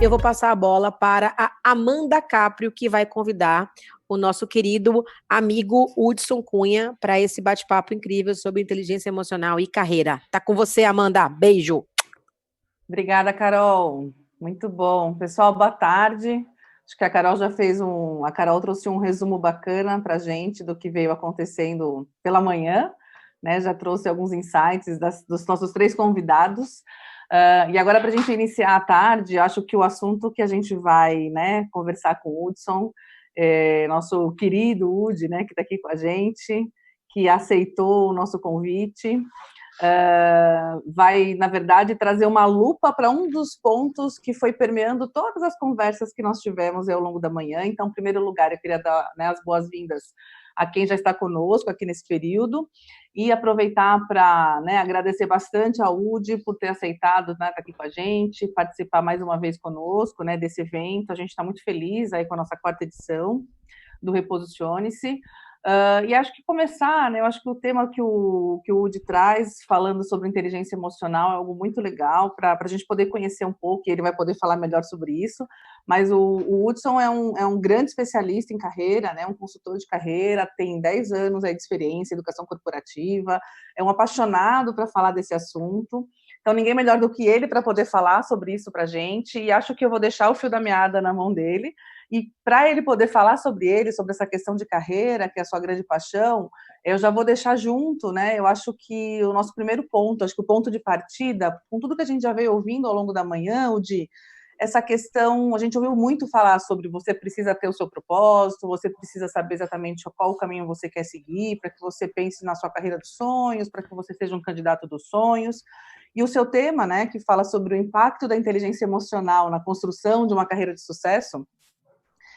eu vou passar a bola para a Amanda Caprio, que vai convidar o nosso querido amigo Hudson Cunha para esse bate-papo incrível sobre inteligência emocional e carreira. Tá com você, Amanda. Beijo. Obrigada, Carol. Muito bom. Pessoal, boa tarde. Acho que a Carol já fez a Carol trouxe um resumo bacana para a gente do que veio acontecendo pela manhã, né? Já trouxe alguns insights dos nossos 3 convidados. E agora, para a gente iniciar a tarde, acho que o assunto que a gente vai, né, conversar com o Hudson, nosso querido Hud, né, que está aqui com a gente, que aceitou o nosso convite, vai, na verdade, trazer uma lupa para um dos pontos que foi permeando todas as conversas que nós tivemos ao longo da manhã. Então, em primeiro lugar, eu queria dar, né, as boas-vindas a quem já está conosco aqui nesse período e aproveitar para, né, agradecer bastante ao UD por ter aceitado, né, estar aqui com a gente, participar mais uma vez conosco, né, desse evento. A gente está muito feliz aí com a nossa 4ª edição do Reposicione-se. E acho que começar, né, eu acho que o tema que o Hud traz, falando sobre inteligência emocional, é algo muito legal para a gente poder conhecer um pouco, e ele vai poder falar melhor sobre isso, mas o Hudson é um grande especialista em carreira, né, um consultor de carreira, tem 10 anos aí de experiência em educação corporativa, é um apaixonado para falar desse assunto, então ninguém melhor do que ele para poder falar sobre isso para a gente, e acho que eu vou deixar o fio da meada na mão dele. E para ele poder falar sobre essa questão de carreira, que é a sua grande paixão, eu já vou deixar junto, né? Eu acho que o nosso primeiro ponto, acho que o ponto de partida, com tudo que a gente já veio ouvindo ao longo da manhã, essa questão, a gente ouviu muito falar sobre você precisa ter o seu propósito, você precisa saber exatamente qual o caminho você quer seguir, para que você pense na sua carreira dos sonhos, para que você seja um candidato dos sonhos. E o seu tema, né, que fala sobre o impacto da inteligência emocional na construção de uma carreira de sucesso,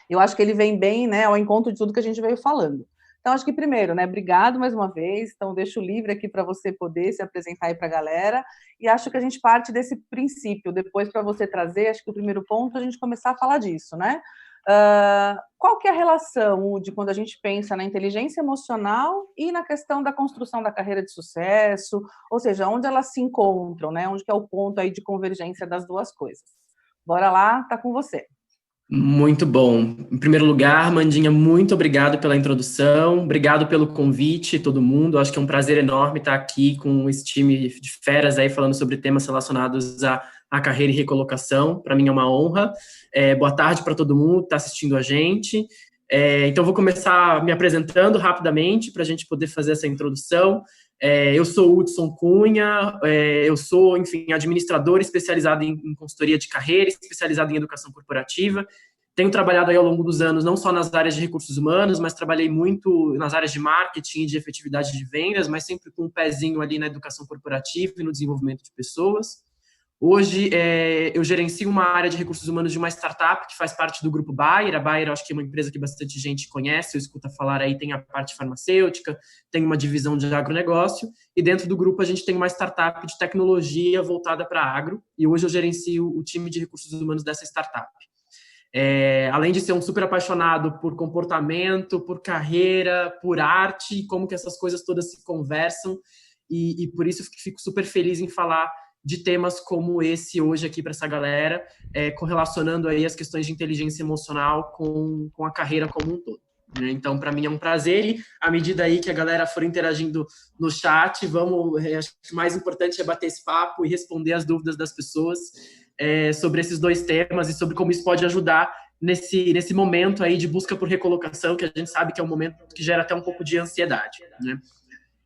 eu acho que ele vem bem, né, ao encontro de tudo que a gente veio falando. Então, acho que primeiro, né, obrigado mais uma vez, então deixo livre aqui para você poder se apresentar aí para a galera, e acho que a gente parte desse princípio, depois para você trazer, acho que o primeiro ponto, a gente começar a falar disso, né? Qual que é a relação de quando a gente pensa na inteligência emocional e na questão da construção da carreira de sucesso, ou seja, onde elas se encontram, né? Onde que é o ponto aí de convergência das duas coisas? Bora lá, tá com você. Muito bom. Em primeiro lugar, Mandinha, muito obrigado pela introdução, obrigado pelo convite, todo mundo. Acho que é um prazer enorme estar aqui com esse time de feras aí falando sobre temas relacionados à carreira e recolocação. Para mim é uma honra. Boa tarde para todo mundo que está assistindo a gente. Então, vou começar me apresentando rapidamente para a gente poder fazer essa introdução. Eu sou Hudson Cunha, eu sou, enfim, administrador especializado em consultoria de carreira, especializado em educação corporativa. Tenho trabalhado aí ao longo dos anos, não só nas áreas de recursos humanos, mas trabalhei muito nas áreas de marketing e de efetividade de vendas, mas sempre com um pezinho ali na educação corporativa e no desenvolvimento de pessoas. Hoje, eu gerencio uma área de recursos humanos de uma startup que faz parte do grupo Bayer. A Bayer, acho que é uma empresa que bastante gente conhece, eu escuto falar aí, tem a parte farmacêutica, tem uma divisão de agronegócio, e dentro do grupo a gente tem uma startup de tecnologia voltada para agro, e hoje eu gerencio o time de recursos humanos dessa startup. Além de ser um super apaixonado por comportamento, por carreira, por arte, como que essas coisas todas se conversam, e por isso eu fico super feliz em falar de temas como esse hoje aqui para essa galera, correlacionando aí as questões de inteligência emocional com a carreira como um todo. Né? Então, para mim é um prazer, e à medida aí que a galera for interagindo no chat, acho que o mais importante é bater esse papo e responder as dúvidas das pessoas sobre esses 2 temas e sobre como isso pode ajudar nesse momento aí de busca por recolocação, que a gente sabe que é um momento que gera até um pouco de ansiedade, né?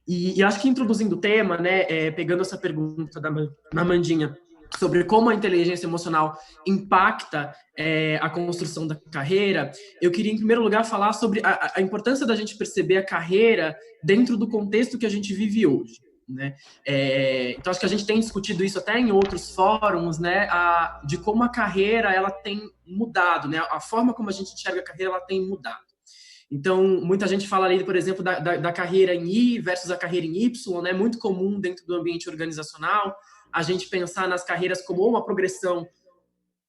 E acho que introduzindo o tema, né, pegando essa pergunta da Mandinha sobre como a inteligência emocional impacta a construção da carreira, eu queria, em primeiro lugar, falar sobre a importância da gente perceber a carreira dentro do contexto que a gente vive hoje. Né? Então, acho que a gente tem discutido isso até em outros fóruns, né, de como a carreira ela tem mudado, né? A forma como a gente enxerga a carreira ela tem mudado. Então, muita gente fala ali, por exemplo, da carreira em I versus a carreira em Y, né? Muito comum dentro do ambiente organizacional a gente pensar nas carreiras como uma progressão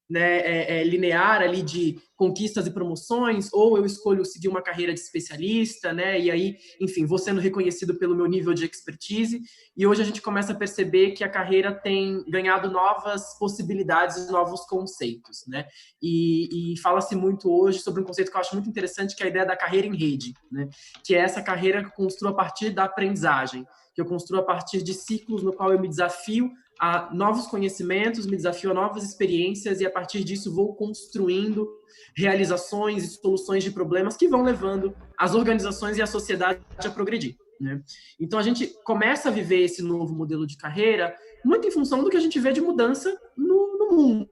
né, linear ali de conquistas e promoções, ou eu escolho seguir uma carreira de especialista, né, e aí, enfim, vou sendo reconhecido pelo meu nível de expertise, e hoje a gente começa a perceber que a carreira tem ganhado novas possibilidades, novos conceitos, né, e fala-se muito hoje sobre um conceito que eu acho muito interessante, que é a ideia da carreira em rede, né, que é essa carreira que eu construo a partir da aprendizagem, que eu construo a partir de ciclos no qual eu me desafio a novos conhecimentos, me desafio a novas experiências e a partir disso vou construindo realizações e soluções de problemas que vão levando as organizações e a sociedade a progredir, né? Então a gente começa a viver esse novo modelo de carreira muito em função do que a gente vê de mudança no mundo,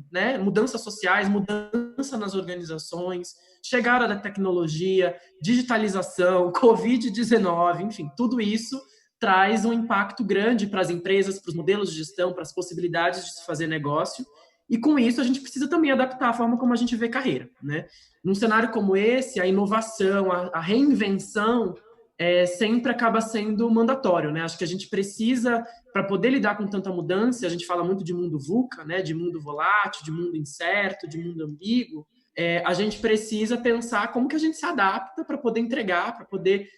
né? Mudanças sociais, mudança nas organizações, chegada da tecnologia, digitalização, Covid-19, enfim, tudo isso traz um impacto grande para as empresas, para os modelos de gestão, para as possibilidades de se fazer negócio. E com isso a gente precisa também adaptar a forma como a gente vê carreira, né? Num cenário como esse, a inovação, a reinvenção sempre acaba sendo mandatório, né? Acho que a gente precisa, para poder lidar com tanta mudança, a gente fala muito de mundo VUCA, né? De mundo volátil, de mundo incerto, de mundo ambíguo. A gente precisa pensar como que a gente se adapta para poder entregar, para poder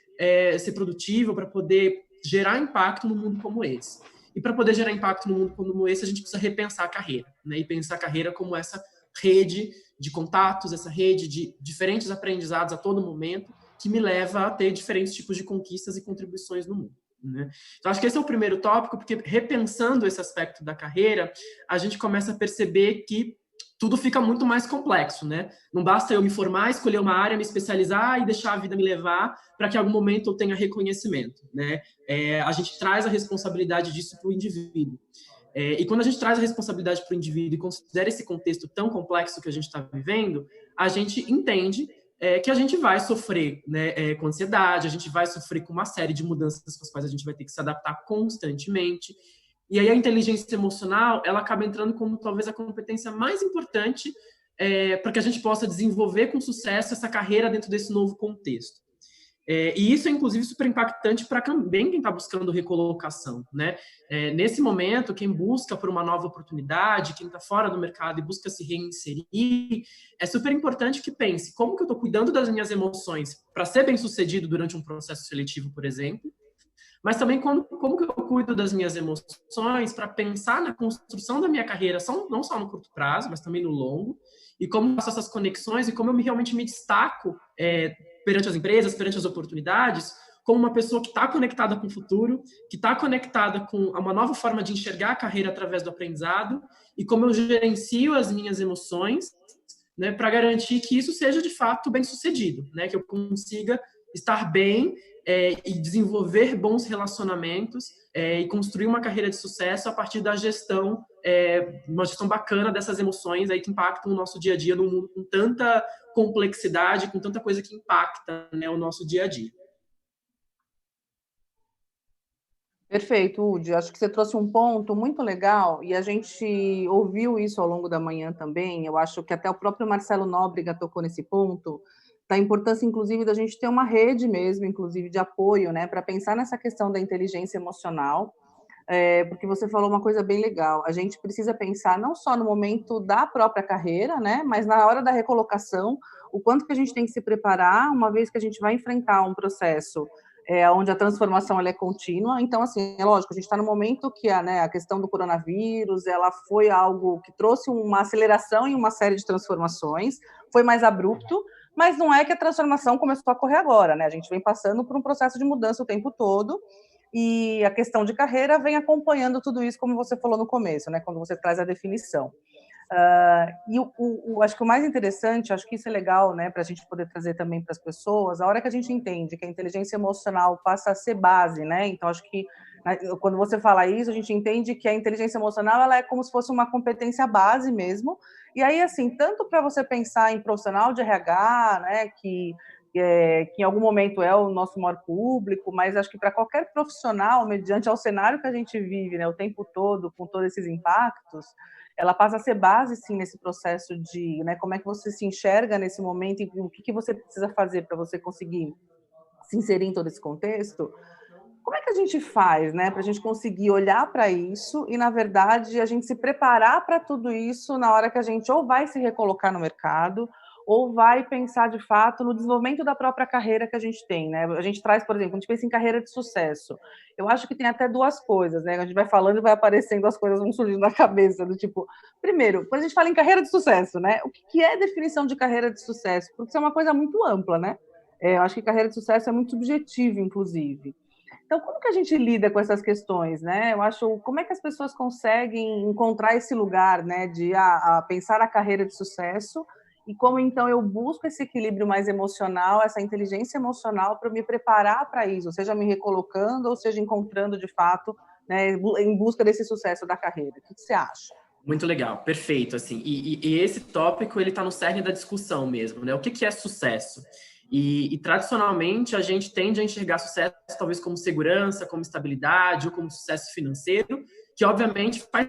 ser produtivo, para poder gerar impacto num mundo como esse. E para poder gerar impacto num mundo como esse, a gente precisa repensar a carreira, né? E pensar a carreira como essa rede de contatos, essa rede de diferentes aprendizados a todo momento, que me leva a ter diferentes tipos de conquistas e contribuições no mundo, né? Então, acho que esse é o primeiro tópico, porque repensando esse aspecto da carreira, a gente começa a perceber que tudo fica muito mais complexo, né? Não basta eu me formar, escolher uma área, me especializar e deixar a vida me levar para que em algum momento eu tenha reconhecimento, né? A gente traz a responsabilidade disso para o indivíduo. E quando a gente traz a responsabilidade para o indivíduo e considera esse contexto tão complexo que a gente está vivendo, a gente entende que a gente vai sofrer, né, com ansiedade, a gente vai sofrer com uma série de mudanças com as quais a gente vai ter que se adaptar constantemente. E aí a inteligência emocional, ela acaba entrando como talvez a competência mais importante para que a gente possa desenvolver com sucesso essa carreira dentro desse novo contexto. E isso é, inclusive, super impactante para também quem está buscando recolocação, né? Nesse momento, quem busca por uma nova oportunidade, quem está fora do mercado e busca se reinserir, é super importante que pense como que eu estou cuidando das minhas emoções para ser bem-sucedido durante um processo seletivo, por exemplo, mas também como que eu cuido das minhas emoções para pensar na construção da minha carreira, não só no curto prazo, mas também no longo, e como eu faço essas conexões e como eu realmente me destaco perante as empresas, perante as oportunidades, como uma pessoa que está conectada com o futuro, que está conectada com uma nova forma de enxergar a carreira através do aprendizado, e como eu gerencio as minhas emoções, né, para garantir que isso seja de fato bem sucedido, né, que eu consiga estar bem e desenvolver bons relacionamentos e construir uma carreira de sucesso a partir da gestão, uma gestão bacana dessas emoções aí que impactam o nosso dia a dia num mundo com tanta complexidade, com tanta coisa que impacta, né, o nosso dia a dia. Perfeito, Udi. Acho que você trouxe um ponto muito legal e a gente ouviu isso ao longo da manhã também. Eu acho que até o próprio Marcelo Nóbrega tocou nesse ponto, da importância, inclusive, da gente ter uma rede mesmo, inclusive, de apoio, né, para pensar nessa questão da inteligência emocional, porque você falou uma coisa bem legal. A gente precisa pensar não só no momento da própria carreira, né, mas na hora da recolocação, o quanto que a gente tem que se preparar, uma vez que a gente vai enfrentar um processo onde a transformação ela é contínua. Então, assim, é lógico, a gente está no momento que a questão do coronavírus, ela foi algo que trouxe uma aceleração em uma série de transformações, foi mais abrupto, mas não é que a transformação começou a correr agora, né? A gente vem passando por um processo de mudança o tempo todo, e a questão de carreira vem acompanhando tudo isso, como você falou no começo, né? Quando você traz a definição. Acho que o mais interessante, acho que isso é legal, né, para a gente poder trazer também para as pessoas, a hora que a gente entende que a inteligência emocional passa a ser base, né, então acho que quando você fala isso, a gente entende que a inteligência emocional ela é como se fosse uma competência base mesmo, e aí, assim, tanto para você pensar em profissional de RH, né, que em algum momento é o nosso maior público, mas acho que para qualquer profissional, mediante ao cenário que a gente vive, né, o tempo todo, com todos esses impactos, ela passa a ser base, sim, nesse processo de, né, como é que você se enxerga nesse momento e o que você precisa fazer para você conseguir se inserir em todo esse contexto. como é que a gente faz, né, para a gente conseguir olhar para isso e, na verdade, a gente se preparar para tudo isso na hora que a gente ou vai se recolocar no mercado ou vai pensar, de fato, no desenvolvimento da própria carreira que a gente tem, né? A gente traz, por exemplo, a gente pensa em carreira de sucesso. Eu acho que tem até duas coisas, né? A gente vai falando e vai aparecendo, as coisas vão surgindo na cabeça, do tipo, primeiro, quando a gente fala em carreira de sucesso, né? O que é definição de carreira de sucesso? Porque isso é uma coisa muito ampla, né? Eu acho que carreira de sucesso é muito subjetivo, inclusive. Então, como que a gente lida com essas questões, né? Eu acho, como é que as pessoas conseguem encontrar esse lugar, né, de a pensar a carreira de sucesso e como então eu busco esse equilíbrio mais emocional, essa inteligência emocional para me preparar para isso, seja me recolocando ou seja encontrando de fato, né, em busca desse sucesso da carreira. O que você acha? Muito legal, perfeito, assim, e esse tópico, ele está no cerne da discussão mesmo, né, o que é sucesso? E tradicionalmente, a gente tende a enxergar sucesso talvez como segurança, como estabilidade, ou como sucesso financeiro, que obviamente faz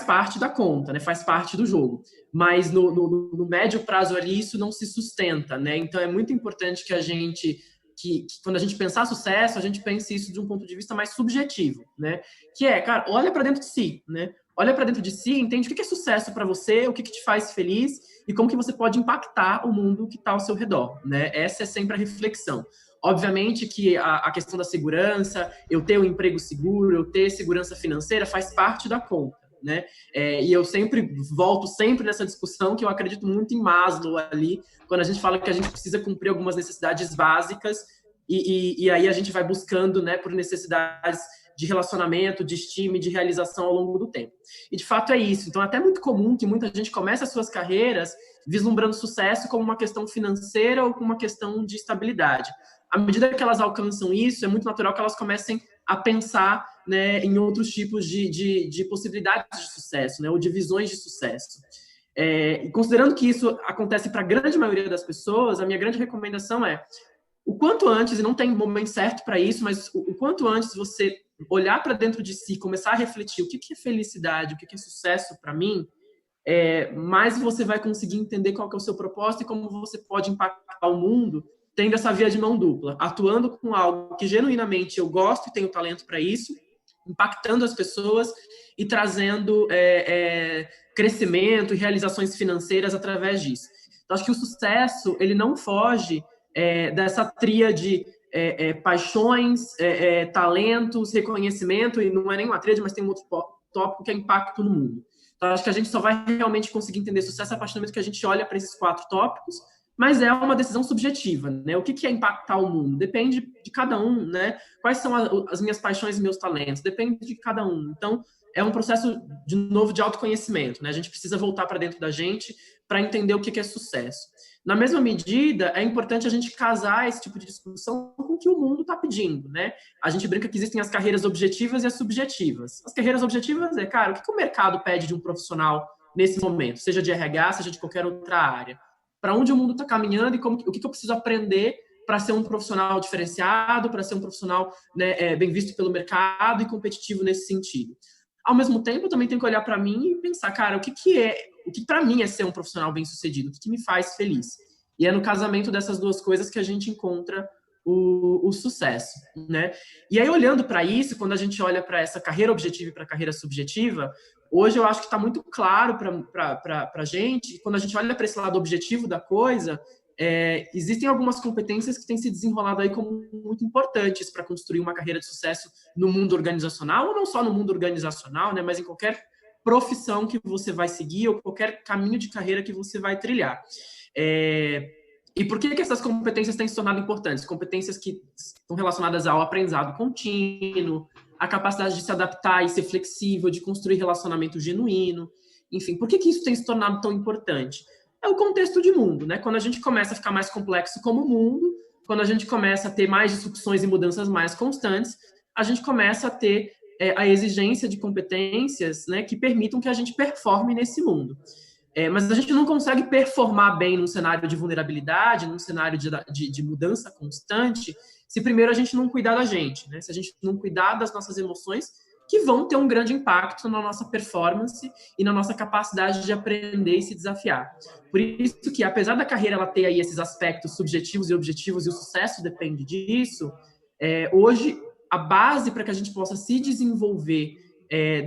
parte da conta, né, faz parte do jogo, mas no médio prazo ali, isso não se sustenta, né, então é muito importante que a gente... Que quando a gente pensar sucesso, a gente pense isso de um ponto de vista mais subjetivo, né? Que é, cara, olha para dentro de si, né? Olha para dentro de si, entende o que é sucesso para você, o que te faz feliz e como que você pode impactar o mundo que está ao seu redor, né? Essa é sempre a reflexão. Obviamente que a questão da segurança, eu ter um emprego seguro, eu ter segurança financeira, faz parte da conta, né? E eu sempre volto sempre nessa discussão que eu acredito muito em Maslow ali, quando a gente fala que a gente precisa cumprir algumas necessidades básicas e aí a gente vai buscando, né, por necessidades de relacionamento, de estima e de realização ao longo do tempo. E de fato é isso. Então é até muito comum que muita gente comece as suas carreiras vislumbrando sucesso como uma questão financeira ou como uma questão de estabilidade. À medida que elas alcançam isso, é muito natural que elas comecem a pensar, né, em outros tipos de possibilidades de sucesso, né, ou de visões de sucesso. E considerando que isso acontece para a grande maioria das pessoas, a minha grande recomendação é o quanto antes, e não tem momento certo para isso, mas o quanto antes você olhar para dentro de si, começar a refletir o que é felicidade, o que é sucesso para mim, mais você vai conseguir entender qual que é o seu propósito e como você pode impactar o mundo tendo essa via de mão dupla, atuando com algo que genuinamente eu gosto e tenho talento para isso, impactando as pessoas e trazendo crescimento e realizações financeiras através disso. Então, acho que o sucesso, ele não foge dessa tríade paixões, talentos, reconhecimento, e não é nem uma tríade, mas tem um outro tópico que é impacto no mundo. Então, acho que a gente só vai realmente conseguir entender sucesso a partir do momento que a gente olha para esses 4 tópicos, mas é uma decisão subjetiva, né? O que é impactar o mundo? Depende de cada um, né? Quais são as minhas paixões e meus talentos? Depende de cada um. Então, é um processo, de novo, de autoconhecimento, né? A gente precisa voltar para dentro da gente para entender o que é sucesso. Na mesma medida, é importante a gente casar esse tipo de discussão com o que o mundo está pedindo, né? A gente brinca que existem as carreiras objetivas e as subjetivas. As carreiras objetivas cara, o que o mercado pede de um profissional nesse momento? Seja de RH, seja de qualquer outra área. Para onde o mundo está caminhando e o que eu preciso aprender para ser um profissional diferenciado, para ser um profissional, né, bem visto pelo mercado e competitivo nesse sentido. Ao mesmo tempo, eu também tenho que olhar para mim e pensar, cara, o que para mim é ser um profissional bem-sucedido? O que me faz feliz? E é no casamento dessas duas coisas que a gente encontra o sucesso, né? E aí, olhando para isso, quando a gente olha para essa carreira objetiva e para a carreira subjetiva, hoje eu acho que está muito claro para a gente, quando a gente olha para esse lado objetivo da coisa, existem algumas competências que têm se desenrolado aí como muito importantes para construir uma carreira de sucesso no mundo organizacional, ou não só no mundo organizacional, né, mas em qualquer profissão que você vai seguir ou qualquer caminho de carreira que você vai trilhar. E por que essas competências têm se tornado importantes? Competências que estão relacionadas ao aprendizado contínuo, a capacidade de se adaptar e ser flexível, de construir relacionamento genuíno. Enfim, por que isso tem se tornado tão importante? É o contexto de mundo, né? Quando a gente começa a ficar mais complexo como mundo, quando a gente começa a ter mais disrupções e mudanças mais constantes, a gente começa a ter a exigência de competências, né, que permitam que a gente performe nesse mundo. Mas a gente não consegue performar bem num cenário de vulnerabilidade, num cenário de mudança constante, se primeiro a gente não cuidar da gente, né? Se a gente não cuidar das nossas emoções, que vão ter um grande impacto na nossa performance e na nossa capacidade de aprender e se desafiar. Por isso que, apesar da carreira ela ter aí esses aspectos subjetivos e objetivos, e o sucesso depende disso, hoje a base para que a gente possa se desenvolver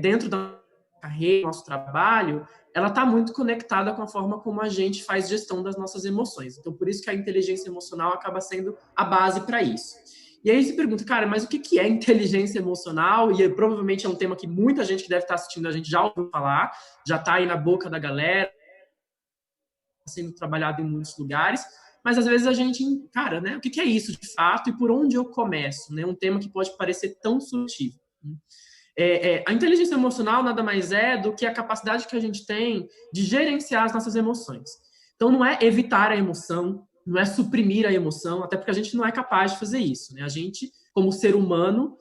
dentro da carreira, nosso trabalho, ela está muito conectada com a forma como a gente faz gestão das nossas emoções. Então, por isso que a inteligência emocional acaba sendo a base para isso. E aí se pergunta, cara, mas o que é inteligência emocional? E provavelmente é um tema que muita gente que deve estar assistindo a gente já ouviu falar, já está aí na boca da galera, sendo trabalhado em muitos lugares, mas às vezes a gente, cara, né, o que é isso de fato e por onde eu começo? Né? Um tema que pode parecer tão sutil. A inteligência emocional nada mais é do que a capacidade que a gente tem de gerenciar as nossas emoções. Então, não é evitar a emoção, não é suprimir a emoção, até porque a gente não é capaz de fazer isso. Né? A gente, como ser humano,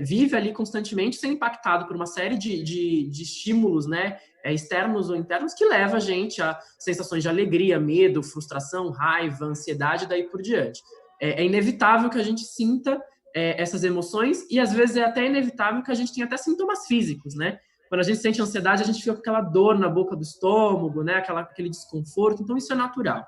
vive ali constantemente sendo impactado por uma série de estímulos, né, externos ou internos, que leva a gente a sensações de alegria, medo, frustração, raiva, ansiedade, daí por diante. É inevitável que a gente sinta essas emoções, e às vezes é até inevitável que a gente tenha até sintomas físicos, né? Quando a gente sente ansiedade, a gente fica com aquela dor na boca do estômago, né? Aquele desconforto, então isso é natural.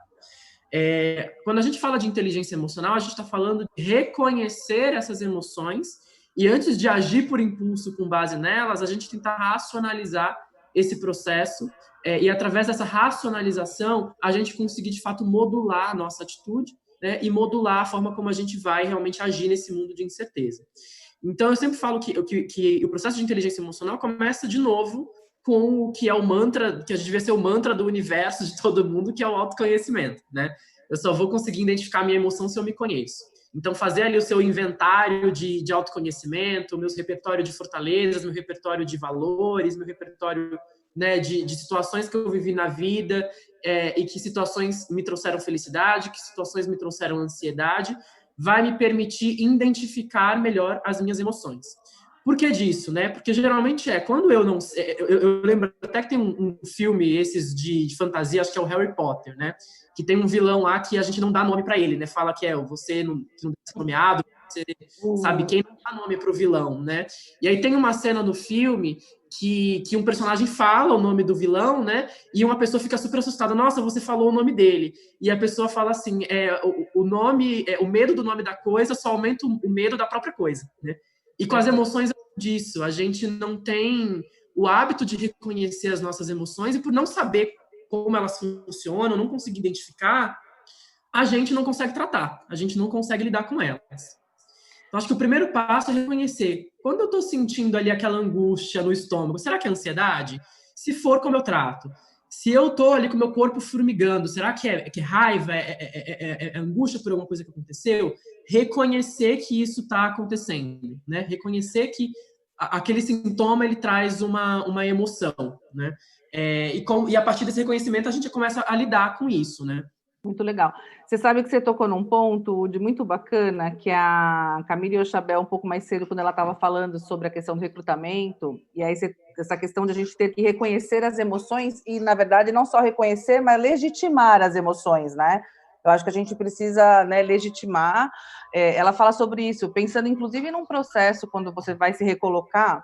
Quando a gente fala de inteligência emocional, a gente está falando de reconhecer essas emoções e antes de agir por impulso com base nelas, a gente tentar racionalizar esse processo e através dessa racionalização, a gente conseguir de fato modular a nossa atitude, né, e modular a forma como a gente vai realmente agir nesse mundo de incerteza. Então, eu sempre falo que o processo de inteligência emocional começa de novo com o que é o mantra, que devia ser o mantra do universo de todo mundo, que é o autoconhecimento, né? Eu só vou conseguir identificar a minha emoção se eu me conheço. Então, fazer ali o seu inventário de autoconhecimento, meu repertório de fortalezas, meu repertório de valores, meu repertório, né, de situações que eu vivi na vida, e que situações me trouxeram felicidade, que situações me trouxeram ansiedade, vai me permitir identificar melhor as minhas emoções. Por que disso, né? Porque geralmente quando eu não sei, eu lembro até que tem um filme esses de fantasia, acho que é o Harry Potter, né? Que tem um vilão lá que a gente não dá nome para ele, né? Fala que você não deve ser nomeado, você sabe quem não dá nome para o vilão, né? E aí tem uma cena no filme que um personagem fala o nome do vilão, né? E uma pessoa fica super assustada. Nossa, você falou o nome dele. E a pessoa fala assim, o nome, o medo do nome da coisa só aumenta o medo da própria coisa, né? E com as emoções disso, a gente não tem o hábito de reconhecer as nossas emoções e por não saber como elas funcionam, não conseguir identificar, a gente não consegue tratar, a gente não consegue lidar com elas. Então, acho que o primeiro passo é reconhecer. Quando eu estou sentindo ali aquela angústia no estômago, será que é ansiedade? Se for, como eu trato? Se eu estou ali com o meu corpo formigando, será que é raiva? É angústia por alguma coisa que aconteceu? Reconhecer que isso está acontecendo, né? Reconhecer que aquele sintoma ele traz uma emoção, né? E a partir desse reconhecimento a gente começa a lidar com isso, né? Muito legal. Você sabe que você tocou num ponto de muito bacana, que a Camille Ochabel, um pouco mais cedo, quando ela estava falando sobre a questão do recrutamento, e aí essa questão de a gente ter que reconhecer as emoções, e, na verdade, não só reconhecer, mas legitimar as emoções, né? Eu acho que a gente precisa, né, legitimar. Ela fala sobre isso, pensando, inclusive, num processo, quando você vai se recolocar,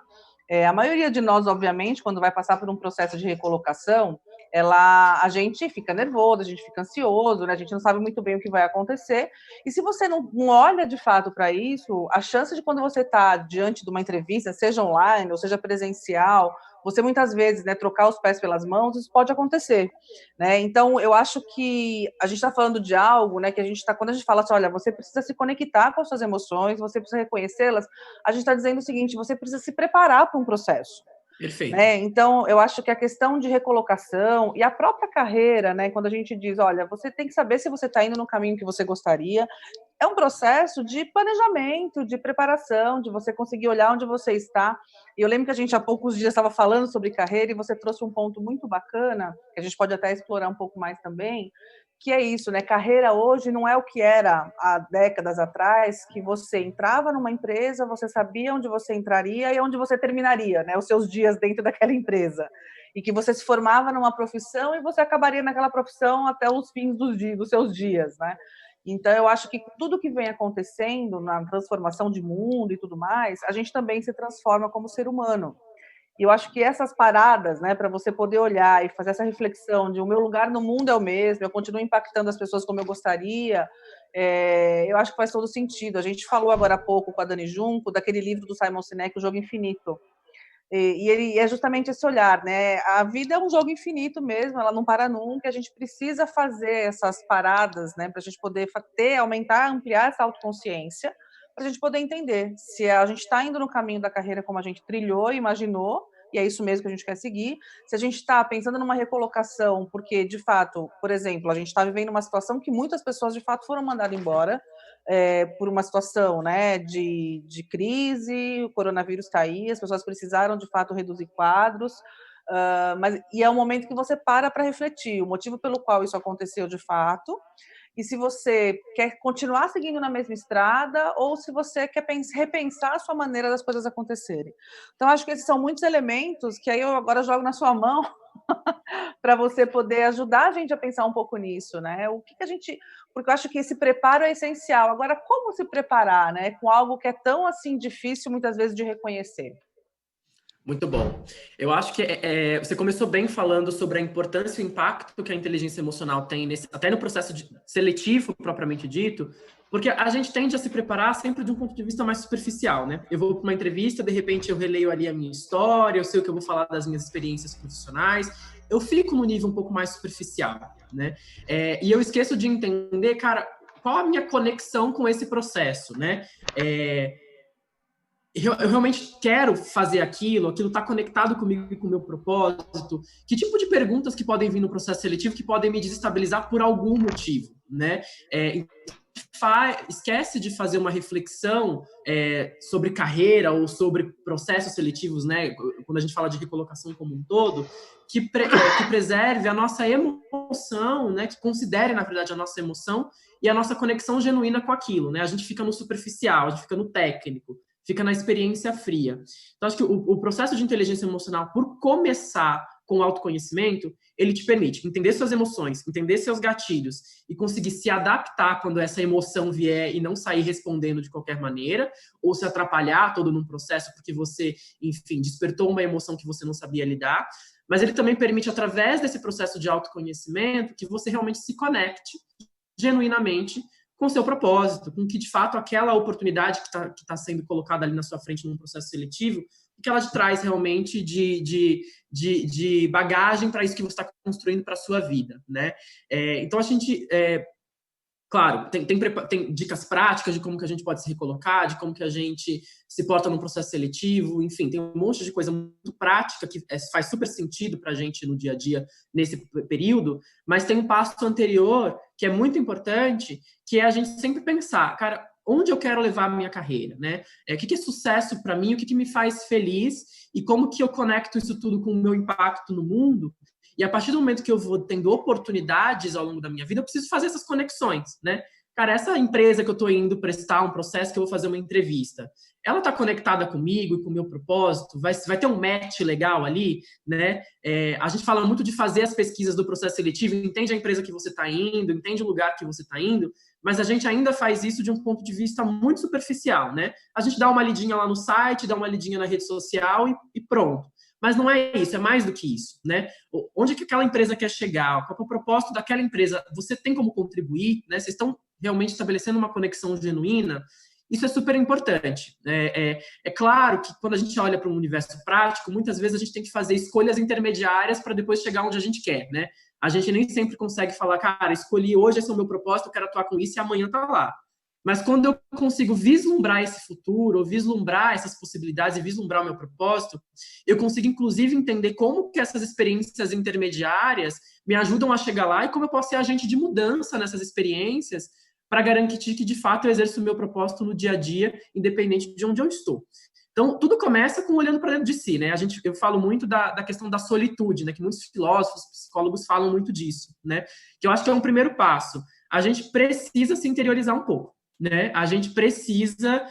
a maioria de nós, obviamente, quando vai passar por um processo de recolocação, a gente fica nervoso, a gente fica ansioso, né? A gente não sabe muito bem o que vai acontecer. E se você não olha de fato para isso, a chance de quando você está diante de uma entrevista, seja online ou seja presencial, você muitas vezes, né, trocar os pés pelas mãos, isso pode acontecer, né? Então, eu acho que a gente está falando de algo, né, que quando a gente fala assim, olha, você precisa se conectar com as suas emoções, você precisa reconhecê-las, a gente está dizendo o seguinte, você precisa se preparar para um processo. Perfeito. Né? Então, eu acho que a questão de recolocação e a própria carreira, né, quando a gente diz, olha, você tem que saber se você está indo no caminho que você gostaria, é um processo de planejamento, de preparação, de você conseguir olhar onde você está. E eu lembro que a gente há poucos dias estava falando sobre carreira e você trouxe um ponto muito bacana, que a gente pode até explorar um pouco mais também, que é isso, né? Carreira hoje não é o que era há décadas atrás, que você entrava numa empresa, você sabia onde você entraria e onde você terminaria, né? Os seus dias dentro daquela empresa. E que você se formava numa profissão e você acabaria naquela profissão até os fins dos seus dias, né? Então, eu acho que tudo que vem acontecendo na transformação de mundo e tudo mais, a gente também se transforma como ser humano. E eu acho que essas paradas, né, para você poder olhar e fazer essa reflexão de o meu lugar no mundo é o mesmo, eu continuo impactando as pessoas como eu gostaria, eu acho que faz todo sentido. A gente falou agora há pouco com a Dani Junco daquele livro do Simon Sinek, O Jogo Infinito. E ele é justamente esse olhar, né? A vida é um jogo infinito mesmo, ela não para nunca, a gente precisa fazer essas paradas, né, para a gente poder aumentar, ampliar essa autoconsciência, para a gente poder entender se a gente está indo no caminho da carreira como a gente trilhou, imaginou, e é isso mesmo que a gente quer seguir, se a gente está pensando numa recolocação, porque, de fato, por exemplo, a gente está vivendo uma situação que muitas pessoas, de fato, foram mandadas embora, por uma situação, né, de crise, o coronavírus está aí, as pessoas precisaram, de fato, reduzir quadros, e é um momento que você para refletir o motivo pelo qual isso aconteceu de fato, e se você quer continuar seguindo na mesma estrada ou se você quer repensar a sua maneira das coisas acontecerem. Então, acho que esses são muitos elementos que aí eu agora jogo na sua mão para você poder ajudar a gente a pensar um pouco nisso, né? O que a gente... Porque eu acho que esse preparo é essencial. Agora, como se preparar, né? Com algo que é tão, assim, difícil, muitas vezes, de reconhecer? Muito bom. Eu acho que você começou bem falando sobre a importância e o impacto que a inteligência emocional tem até no processo seletivo, propriamente dito, porque a gente tende a se preparar sempre de um ponto de vista mais superficial, né? Eu vou para uma entrevista, de repente eu releio ali a minha história, eu sei o que eu vou falar das minhas experiências profissionais, eu fico no nível um pouco mais superficial, né? E eu esqueço de entender, cara, qual a minha conexão com esse processo, né? Eu realmente quero fazer aquilo está conectado comigo e com o meu propósito? Que tipo de perguntas que podem vir no processo seletivo que podem me desestabilizar por algum motivo, né? Esquece de fazer uma reflexão sobre carreira ou sobre processos seletivos, né? Quando a gente fala de recolocação como um todo, que preserve a nossa emoção, né? Que considere, na verdade, a nossa emoção e a nossa conexão genuína com aquilo, né? A gente fica no superficial, a gente fica no técnico, fica na experiência fria. Então, acho que o processo de inteligência emocional, por começar com o autoconhecimento, ele te permite entender suas emoções, entender seus gatilhos e conseguir se adaptar quando essa emoção vier e não sair respondendo de qualquer maneira, ou se atrapalhar todo num processo porque você, enfim, despertou uma emoção que você não sabia lidar. Mas ele também permite, através desse processo de autoconhecimento, que você realmente se conecte genuinamente com o seu propósito, com que, de fato, aquela oportunidade que tá sendo colocada ali na sua frente num processo seletivo, o que ela te traz realmente de bagagem para isso que você está construindo para a sua vida, né? Então, a gente... Claro, tem dicas práticas de como que a gente pode se recolocar, de como que a gente se porta num processo seletivo, enfim, tem um monte de coisa muito prática que faz super sentido para a gente no dia a dia nesse período, mas tem um passo anterior que é muito importante, que é a gente sempre pensar, cara, onde eu quero levar a minha carreira, né? O que é sucesso para mim, o que me faz feliz e como que eu conecto isso tudo com o meu impacto no mundo. E a partir do momento que eu vou tendo oportunidades ao longo da minha vida, eu preciso fazer essas conexões, né? Cara, essa empresa que eu estou indo prestar um processo, que eu vou fazer uma entrevista, ela está conectada comigo e com o meu propósito? Vai ter um match legal ali, né? A gente fala muito de fazer as pesquisas do processo seletivo, entende a empresa que você está indo, entende o lugar que você está indo, mas a gente ainda faz isso de um ponto de vista muito superficial, né? A gente dá uma lidinha lá no site, dá uma lidinha na rede social e pronto. Mas não é isso, é mais do que isso, né? Onde é que aquela empresa quer chegar? Qual é o propósito daquela empresa? Você tem como contribuir, né? Vocês estão realmente estabelecendo uma conexão genuína? Isso é super importante. É claro que quando a gente olha para um universo prático, muitas vezes a gente tem que fazer escolhas intermediárias para depois chegar onde a gente quer, né? A gente nem sempre consegue falar, cara, escolhi hoje, esse é o meu propósito, eu quero atuar com isso e amanhã tá lá. Mas quando eu consigo vislumbrar esse futuro, ou vislumbrar essas possibilidades e vislumbrar o meu propósito, eu consigo, inclusive, entender como que essas experiências intermediárias me ajudam a chegar lá e como eu posso ser agente de mudança nessas experiências para garantir que, de fato, eu exerço o meu propósito no dia a dia, independente de onde eu estou. Então, tudo começa com olhando para dentro de si, né? Eu falo muito da questão da solitude, né? Que muitos filósofos, psicólogos falam muito disso, né? Que eu acho que é um primeiro passo. A gente precisa se interiorizar um pouco, né? A gente precisa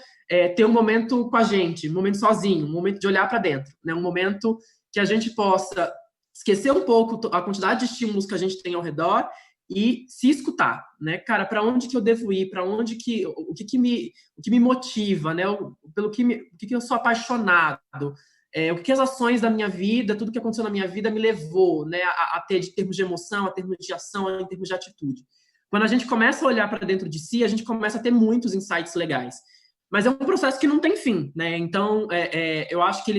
ter um momento com a gente, um momento sozinho, um momento de olhar para dentro, né? Um momento que a gente possa esquecer um pouco a quantidade de estímulos que a gente tem ao redor e se escutar, né? Cara, para onde que eu devo ir? Para onde que o que me motiva, né? O que eu sou apaixonado? o que as ações da minha vida, tudo que aconteceu na minha vida me levou, né, a ter, em termos de emoção, a termos de ação, em termos de atitude. Quando a gente começa a olhar para dentro de si, a gente começa a ter muitos insights legais. Mas é um processo que não tem fim, né? Então, eu acho que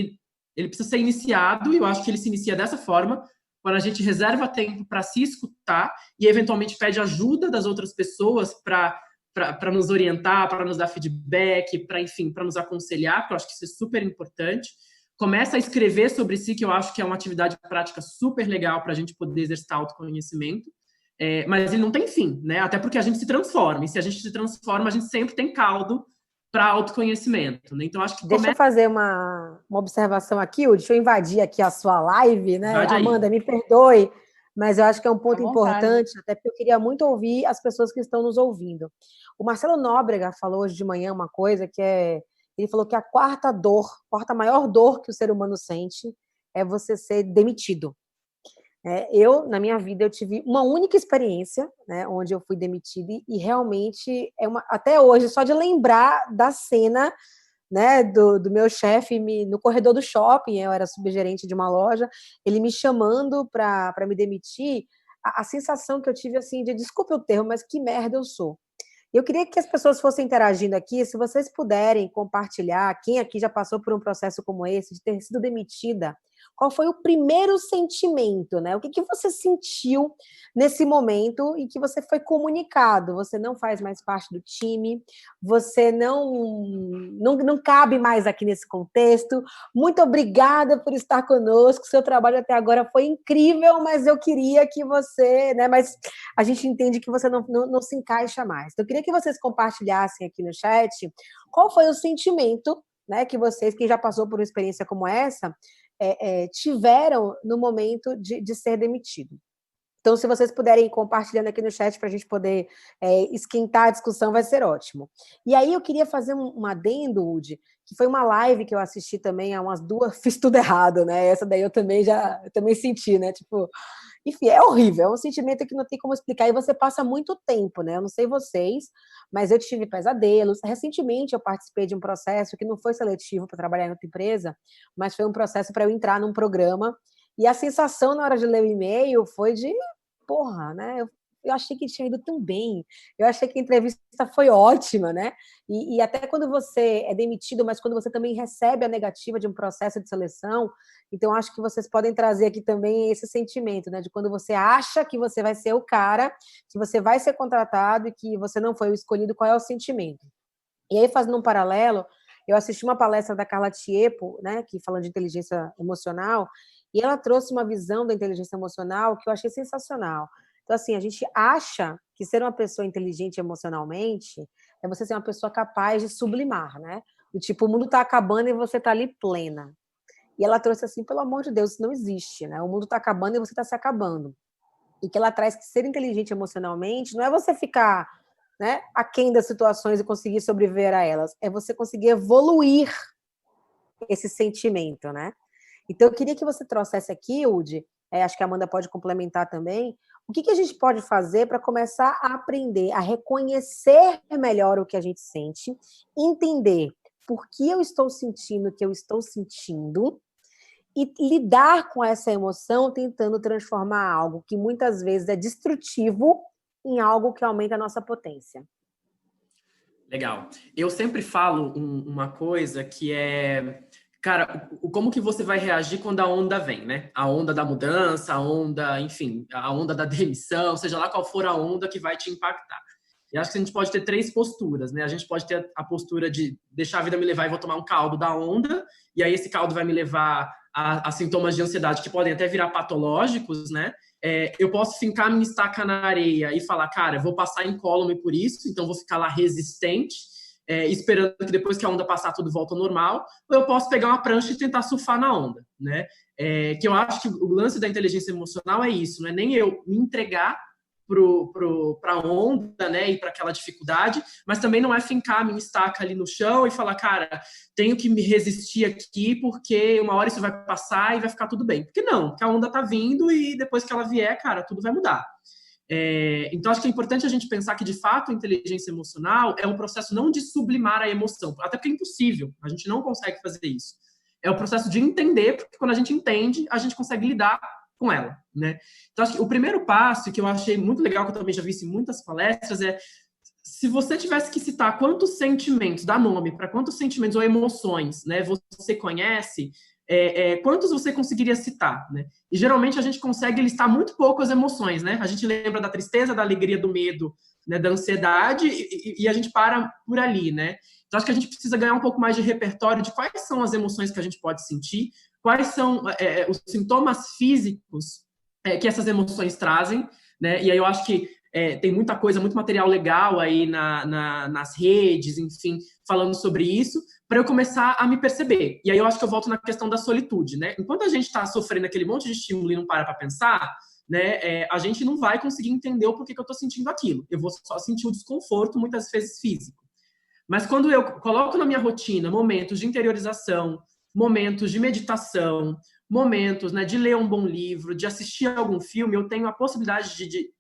ele precisa ser iniciado, e eu acho que ele se inicia dessa forma, quando a gente reserva tempo para se escutar e, eventualmente, pede ajuda das outras pessoas para nos orientar, para nos dar feedback, para nos aconselhar, porque eu acho que isso é super importante. Começa a escrever sobre si, que eu acho que é uma atividade prática super legal para a gente poder exercitar autoconhecimento. Mas ele não tem fim, né? Até porque a gente se transforma. E se a gente se transforma, a gente sempre tem caldo para autoconhecimento, né? Então, acho que Deixa eu fazer uma observação aqui, deixa eu invadir aqui a sua live, né? Amanda, me perdoe, mas eu acho que é um ponto importante, até porque eu queria muito ouvir as pessoas que estão nos ouvindo. O Marcelo Nóbrega falou hoje de manhã uma coisa que ele falou que a quarta maior dor que o ser humano sente é você ser demitido. Eu, na minha vida, eu tive uma única experiência, né, onde eu fui demitida e realmente até hoje, só de lembrar da cena, né, do meu chefe no corredor do shopping, eu era subgerente de uma loja, ele me chamando para me demitir, a sensação que eu tive, assim, desculpe o termo, mas que merda eu sou. Eu queria que as pessoas fossem interagindo aqui, se vocês puderem compartilhar, quem aqui já passou por um processo como esse, de ter sido demitida, qual foi o primeiro sentimento, né? O que você sentiu nesse momento em que você foi comunicado? Você não faz mais parte do time, você não cabe mais aqui nesse contexto. Muito obrigada por estar conosco. Seu trabalho até agora foi incrível, mas eu queria que você, né? Mas a gente entende que você não se encaixa mais. Então, eu queria que vocês compartilhassem aqui no chat qual foi o sentimento, né, que vocês, quem já passou por uma experiência como essa, tiveram no momento de ser demitido. Então, se vocês puderem ir compartilhando aqui no chat para a gente poder esquentar a discussão, vai ser ótimo. E aí eu queria fazer um adendo, Udi, que foi uma live que eu assisti também há umas 2, fiz tudo errado, né? Essa daí eu também senti, né? Tipo, enfim, é horrível, é um sentimento que não tem como explicar, e você passa muito tempo, né? Eu não sei vocês, mas eu tive pesadelos. Recentemente eu participei de um processo que não foi seletivo para trabalhar em outra empresa, mas foi um processo para eu entrar num programa, e a sensação na hora de ler o e-mail foi de porra, né? Eu achei que tinha ido tão bem, eu achei que a entrevista foi ótima, né? E até quando você é demitido, mas quando você também recebe a negativa de um processo de seleção, então acho que vocês podem trazer aqui também esse sentimento, né? De quando você acha que você vai ser o cara, que você vai ser contratado e que você não foi o escolhido, qual é o sentimento? E aí, fazendo um paralelo, eu assisti uma palestra da Carla Tiepo, né? Que falando de inteligência emocional, e ela trouxe uma visão da inteligência emocional que eu achei sensacional. Então, assim, a gente acha que ser uma pessoa inteligente emocionalmente é você ser uma pessoa capaz de sublimar, né? Do tipo, o mundo está acabando e você está ali plena. E ela trouxe assim, pelo amor de Deus, isso não existe, né? O mundo está acabando e você está se acabando. E que ela traz que ser inteligente emocionalmente não é você ficar, né, aquém das situações e conseguir sobreviver a elas, é você conseguir evoluir esse sentimento, né? Então, eu queria que você trouxesse aqui, Udi, acho que a Amanda pode complementar também, o que a gente pode fazer para começar a aprender a reconhecer melhor o que a gente sente, entender por que eu estou sentindo o que eu estou sentindo e lidar com essa emoção tentando transformar algo que muitas vezes é destrutivo em algo que aumenta a nossa potência. Legal. Eu sempre falo uma coisa que cara, como que você vai reagir quando a onda vem, né? A onda da mudança, a onda, enfim, a onda da demissão, seja lá qual for a onda que vai te impactar. E acho que a gente pode ter 3 posturas, né? A gente pode ter a postura de deixar a vida me levar e vou tomar um caldo da onda, e aí esse caldo vai me levar a sintomas de ansiedade que podem até virar patológicos, né? Eu posso fincar minha estaca na areia e falar, cara, eu vou passar incólume por isso, então vou ficar lá resistente, esperando que depois que a onda passar tudo volta ao normal, ou eu posso pegar uma prancha e tentar surfar na onda, né? Que eu acho que o lance da inteligência emocional é isso, não é nem eu me entregar para a onda, né, e para aquela dificuldade, mas também não é fincar a minha estaca ali no chão e falar, cara, tenho que me resistir aqui porque uma hora isso vai passar e vai ficar tudo bem. Porque não, porque a onda tá vindo e depois que ela vier, cara, tudo vai mudar. Então, acho que é importante a gente pensar que, de fato, a inteligência emocional é um processo não de sublimar a emoção, até porque é impossível, a gente não consegue fazer isso. é o processo de entender, porque quando a gente entende, a gente consegue lidar com ela, né? Então, acho que o primeiro passo, que eu achei muito legal, que eu também já vi em muitas palestras, é se você tivesse que citar quantos sentimentos, dar nome para quantos sentimentos ou emoções, né, você conhece, quantos você conseguiria citar, né? E geralmente a gente consegue listar muito pouco as emoções, né? A gente lembra da tristeza, da alegria, do medo, né, da ansiedade e a gente para por ali, né? Então acho que a gente precisa ganhar um pouco mais de repertório de quais são as emoções que a gente pode sentir, quais são os sintomas físicos que essas emoções trazem, né? E aí eu acho que tem muita coisa, muito material legal aí nas redes, enfim, falando sobre isso, para eu começar a me perceber. E aí eu acho que eu volto na questão da solitude, né? Enquanto a gente está sofrendo aquele monte de estímulo e não para pensar, né, a gente não vai conseguir entender o porquê que eu estou sentindo aquilo. Eu vou só sentir o desconforto, muitas vezes físico. Mas quando eu coloco na minha rotina momentos de interiorização, momentos de meditação, momentos, né, de ler um bom livro, de assistir algum filme, eu tenho a possibilidade de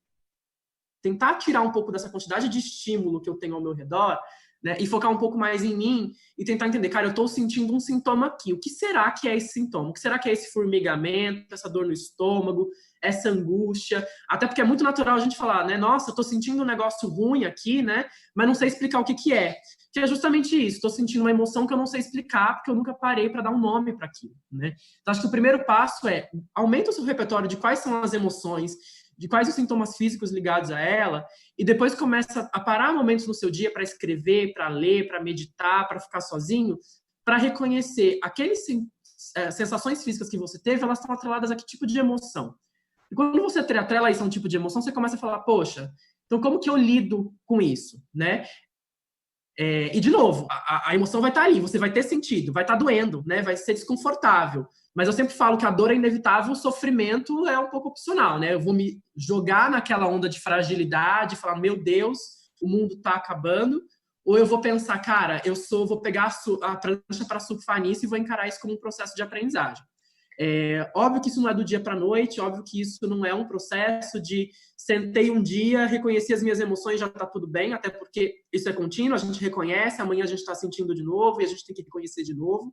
tentar tirar um pouco dessa quantidade de estímulo que eu tenho ao meu redor, né, e focar um pouco mais em mim e tentar entender, cara, eu estou sentindo um sintoma aqui. O que será que é esse sintoma? O que será que é esse formigamento, essa dor no estômago, essa angústia? Até porque é muito natural a gente falar, né, nossa, eu tô sentindo um negócio ruim aqui, né, mas não sei explicar o que que é. Que é justamente isso, estou sentindo uma emoção que eu não sei explicar, porque eu nunca parei para dar um nome para aquilo, né? Então, acho que o primeiro passo é aumenta o seu repertório de quais são as emoções, de quais os sintomas físicos ligados a ela, e depois começa a parar momentos no seu dia para escrever, para ler, para meditar, para ficar sozinho, para reconhecer aqueles sensações físicas que você teve, elas estão atreladas a que tipo de emoção. E quando você atrela isso a um tipo de emoção, você começa a falar, poxa, então como que eu lido com isso, né? E, de novo, a emoção vai estar ali, você vai ter sentido, vai estar doendo, né? Vai ser desconfortável. Mas eu sempre falo que a dor é inevitável, o sofrimento é um pouco opcional, né? Eu vou me jogar naquela onda de fragilidade, falar, meu Deus, o mundo está acabando, ou eu vou pensar, cara, vou pegar a prancha para surfar nisso e vou encarar isso como um processo de aprendizagem. Óbvio que isso não é do dia para a noite, óbvio que isso não é um processo de sentei um dia, reconheci as minhas emoções, já está tudo bem, até porque isso é contínuo, a gente reconhece, amanhã a gente está sentindo de novo e a gente tem que reconhecer de novo.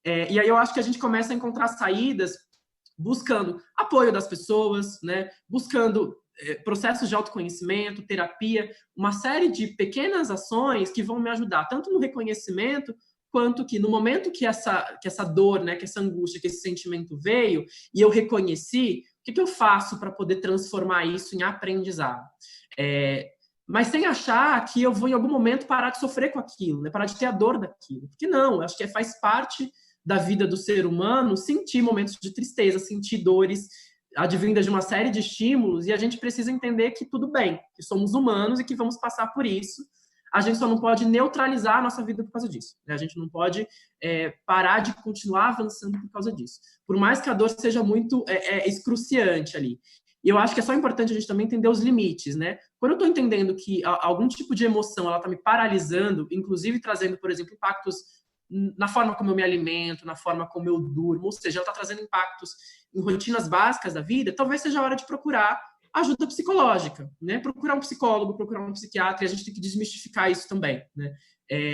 E aí eu acho que a gente começa a encontrar saídas buscando apoio das pessoas, né? Buscando processos de autoconhecimento, terapia, uma série de pequenas ações que vão me ajudar, tanto no reconhecimento, quanto que no momento que essa dor, né, que essa angústia, que esse sentimento veio, e eu reconheci, o que eu faço para poder transformar isso em aprendizado? Mas sem achar que eu vou em algum momento parar de sofrer com aquilo, né? Parar de ter a dor daquilo. Porque não, eu acho que faz parte da vida do ser humano sentir momentos de tristeza, sentir dores advindas de uma série de estímulos, e a gente precisa entender que tudo bem, que somos humanos e que vamos passar por isso. A gente só não pode neutralizar a nossa vida por causa disso, né? A gente não pode parar de continuar avançando por causa disso. Por mais que a dor seja muito excruciante ali. E eu acho que é só importante a gente também entender os limites, né? Quando eu estou entendendo que algum tipo de emoção ela está me paralisando, inclusive trazendo, por exemplo, impactos na forma como eu me alimento, na forma como eu durmo, ou seja, ela está trazendo impactos em rotinas básicas da vida, talvez seja a hora de procurar ajuda psicológica, né? Procurar um psicólogo, procurar um psiquiatra, e a gente tem que desmistificar isso também, né?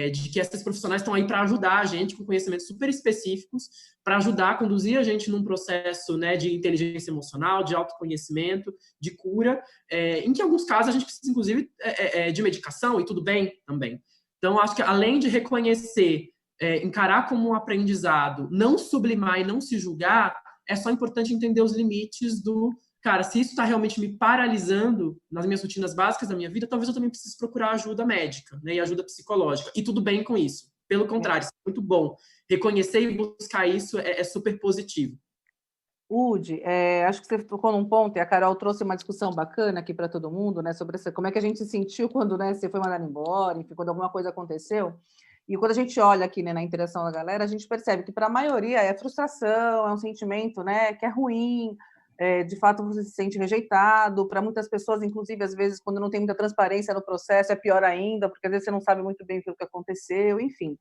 De que esses profissionais estão aí para ajudar a gente com conhecimentos super específicos, para ajudar a conduzir a gente num processo, né, de inteligência emocional, de autoconhecimento, de cura, em que em alguns casos a gente precisa, inclusive, de medicação, e tudo bem também. Então, acho que além de reconhecer, encarar como um aprendizado, não sublimar e não se julgar, é só importante entender os limites do cara, se isso está realmente me paralisando nas minhas rotinas básicas da minha vida, talvez eu também precise procurar ajuda médica, né, e ajuda psicológica. E tudo bem com isso. Pelo contrário, isso é muito bom. Reconhecer e buscar isso é super positivo. Udi, acho que você tocou num ponto, e a Carol trouxe uma discussão bacana aqui para todo mundo, né, sobre como é que a gente se sentiu quando, né, você foi mandado embora, enfim, quando alguma coisa aconteceu. E quando a gente olha aqui, né, na interação da galera, a gente percebe que para a maioria é frustração, é um sentimento, né, que é ruim, de fato você se sente rejeitado. Para muitas pessoas, inclusive, às vezes, quando não tem muita transparência no processo, é pior ainda, porque às vezes você não sabe muito bem o que aconteceu, enfim.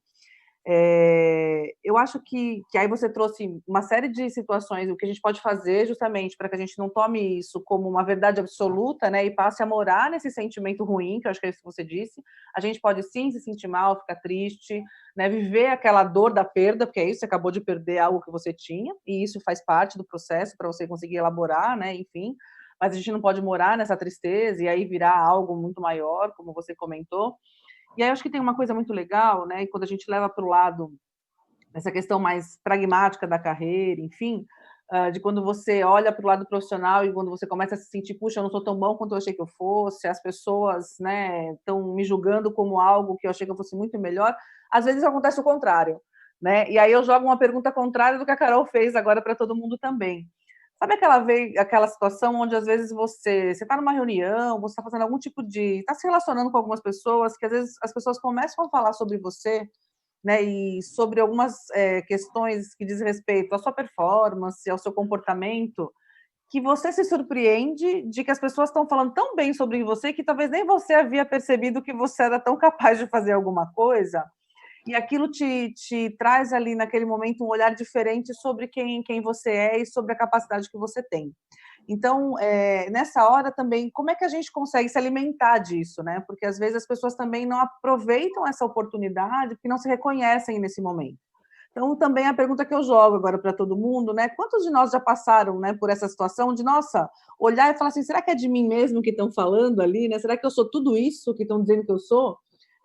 Eu acho que aí você trouxe uma série de situações, o que a gente pode fazer justamente para que a gente não tome isso como uma verdade absoluta, né, e passe a morar nesse sentimento ruim, que eu acho que é isso que você disse. A gente pode sim se sentir mal, ficar triste, né, viver aquela dor da perda, porque é isso, você acabou de perder algo que você tinha, e isso faz parte do processo para você conseguir elaborar, né, enfim. Mas a gente não pode morar nessa tristeza e aí virar algo muito maior, como você comentou. E aí eu acho que tem uma coisa muito legal, né? E quando a gente leva para o lado dessa questão mais pragmática da carreira, enfim, de quando você olha para o lado profissional e quando você começa a se sentir, puxa, eu não sou tão bom quanto eu achei que eu fosse, as pessoas, né, estão me julgando como algo que eu achei que eu fosse muito melhor. Às vezes acontece o contrário, né? E aí eu jogo uma pergunta contrária do que a Carol fez agora para todo mundo também. Sabe aquela situação onde às vezes você está numa reunião, você está fazendo algum tipo de, está se relacionando com algumas pessoas, que às vezes as pessoas começam a falar sobre você, né, e sobre algumas questões que diz respeito à sua performance, ao seu comportamento, que você se surpreende de que as pessoas estão falando tão bem sobre você que talvez nem você havia percebido que você era tão capaz de fazer alguma coisa, e aquilo te traz ali naquele momento um olhar diferente sobre quem você é e sobre a capacidade que você tem. Então, nessa hora também, como é que a gente consegue se alimentar disso, né? Porque às vezes as pessoas também não aproveitam essa oportunidade porque não se reconhecem nesse momento. Então, também a pergunta que eu jogo agora para todo mundo, né? Quantos de nós já passaram, né, por essa situação de, nossa, olhar e falar assim, será que é de mim mesmo que estão falando ali, né? Será que eu sou tudo isso que estão dizendo que eu sou?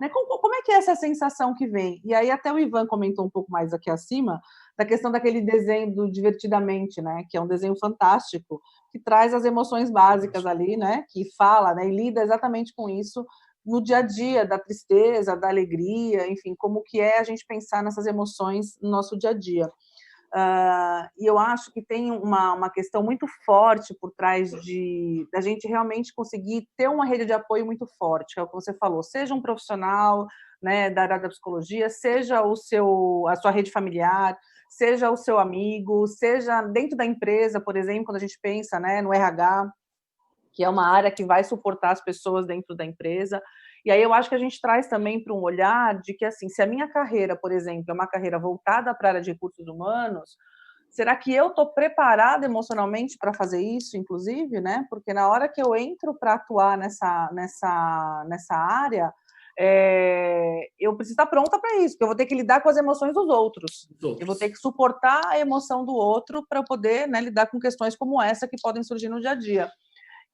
Né? Como é que é essa sensação que vem? E aí até o Ivan comentou um pouco mais aqui acima da questão daquele desenho do Divertidamente, né? Que é um desenho fantástico, que traz as emoções básicas ali, né? Que fala, né? E lida exatamente com isso no dia a dia, da tristeza, da alegria, enfim, como que é a gente pensar nessas emoções no nosso dia a dia. E eu acho que tem uma questão muito forte por trás da gente realmente conseguir ter uma rede de apoio muito forte, que é o que você falou, seja um profissional, né, da área da psicologia, seja a sua rede familiar, seja o seu amigo, seja dentro da empresa, por exemplo, quando a gente pensa, né, no RH, que é uma área que vai suportar as pessoas dentro da empresa. E aí eu acho que a gente traz também para um olhar de que, assim, se a minha carreira, por exemplo, é uma carreira voltada para a área de recursos humanos, será que eu estou preparada emocionalmente para fazer isso, inclusive, né? Porque na hora que eu entro para atuar nessa área, eu preciso estar pronta para isso, porque eu vou ter que lidar com as emoções dos outros. Eu vou ter que suportar a emoção do outro para poder, né, lidar com questões como essa que podem surgir no dia a dia.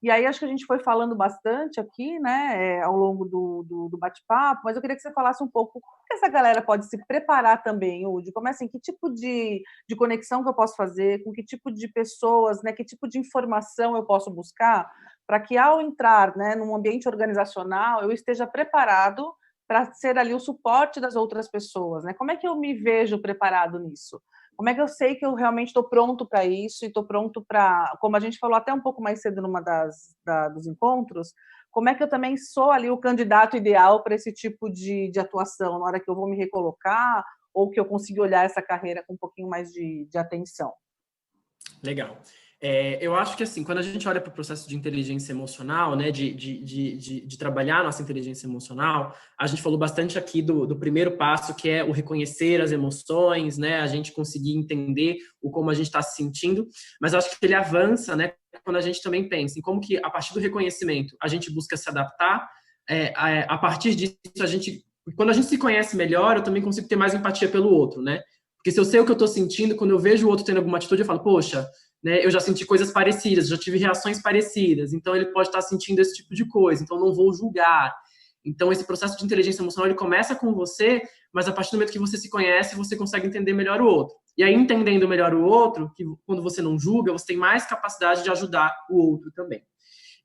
E aí acho que a gente foi falando bastante aqui, né, ao longo do bate-papo, mas eu queria que você falasse um pouco como que essa galera pode se preparar também, Udi, como é assim, que tipo de conexão que eu posso fazer, com que tipo de pessoas, né, que tipo de informação eu posso buscar, para que ao entrar, né, num ambiente organizacional, eu esteja preparado para ser ali o suporte das outras pessoas, né? Como é que eu me vejo preparado nisso? Como é que eu sei que eu realmente estou pronto para isso e estou pronto para, como a gente falou até um pouco mais cedo numa dos encontros, como é que eu também sou ali o candidato ideal para esse tipo de atuação, na hora que eu vou me recolocar ou que eu consigo olhar essa carreira com um pouquinho mais de atenção? Legal. Eu acho que, assim, quando a gente olha para o processo de inteligência emocional, né, de trabalhar nossa inteligência emocional, a gente falou bastante aqui do primeiro passo, que é o reconhecer as emoções, né, a gente conseguir entender como a gente está se sentindo, mas eu acho que ele avança, né, quando a gente também pensa em como que, a partir do reconhecimento, a gente busca se adaptar, a partir disso, quando a gente se conhece melhor, eu também consigo ter mais empatia pelo outro, né, porque se eu sei o que eu estou sentindo, quando eu vejo o outro tendo alguma atitude, eu falo, poxa, né, eu já senti coisas parecidas, já tive reações parecidas, então ele pode estar sentindo esse tipo de coisa, então não vou julgar. Então esse processo de inteligência emocional, ele começa com você, mas a partir do momento que você se conhece, você consegue entender melhor o outro. E aí, entendendo melhor o outro, que quando você não julga, você tem mais capacidade de ajudar o outro também.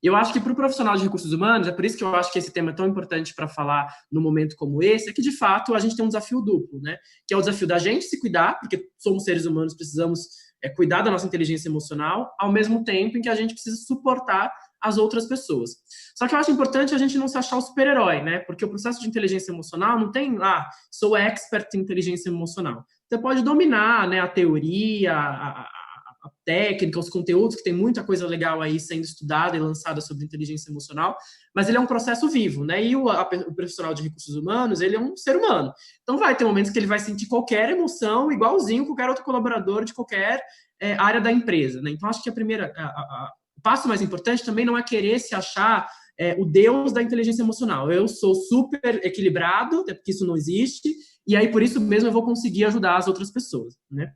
Eu acho que para o profissional de recursos humanos, é por isso que eu acho que esse tema é tão importante para falar num momento como esse, é que, de fato, a gente tem um desafio duplo, né? Que é o desafio da gente se cuidar, porque somos seres humanos, precisamos cuidar da nossa inteligência emocional, ao mesmo tempo em que a gente precisa suportar as outras pessoas. Só que eu acho importante a gente não se achar o super-herói, né? Porque o processo de inteligência emocional não tem lá, sou expert em inteligência emocional. Você pode dominar, né, a teoria, técnica, os conteúdos, que tem muita coisa legal aí sendo estudada e lançada sobre inteligência emocional, mas ele é um processo vivo, né? E o profissional de recursos humanos, ele é um ser humano. Então vai ter momentos que ele vai sentir qualquer emoção, igualzinho qualquer outro colaborador de qualquer área da empresa, né? Então acho que o passo mais importante também não é querer se achar o Deus da inteligência emocional. Eu sou super equilibrado, até porque isso não existe, e aí por isso mesmo eu vou conseguir ajudar as outras pessoas, né?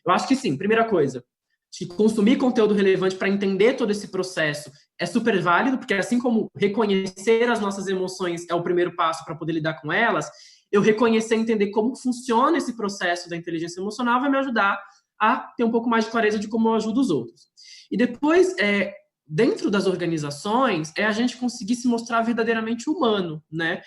Eu acho que sim, primeira coisa, que consumir conteúdo relevante para entender todo esse processo é super válido, porque assim como reconhecer as nossas emoções é o primeiro passo para poder lidar com elas, eu reconhecer e entender como funciona esse processo da inteligência emocional vai me ajudar a ter um pouco mais de clareza de como eu ajudo os outros. E depois, dentro das organizações, a gente conseguir se mostrar verdadeiramente humano, né?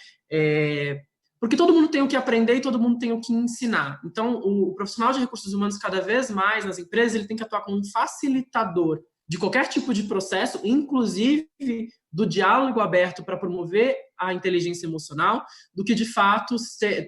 Porque todo mundo tem o que aprender e todo mundo tem o que ensinar. Então, o profissional de recursos humanos, cada vez mais nas empresas, ele tem que atuar como um facilitador de qualquer tipo de processo, inclusive do diálogo aberto para promover a inteligência emocional, do que, de fato,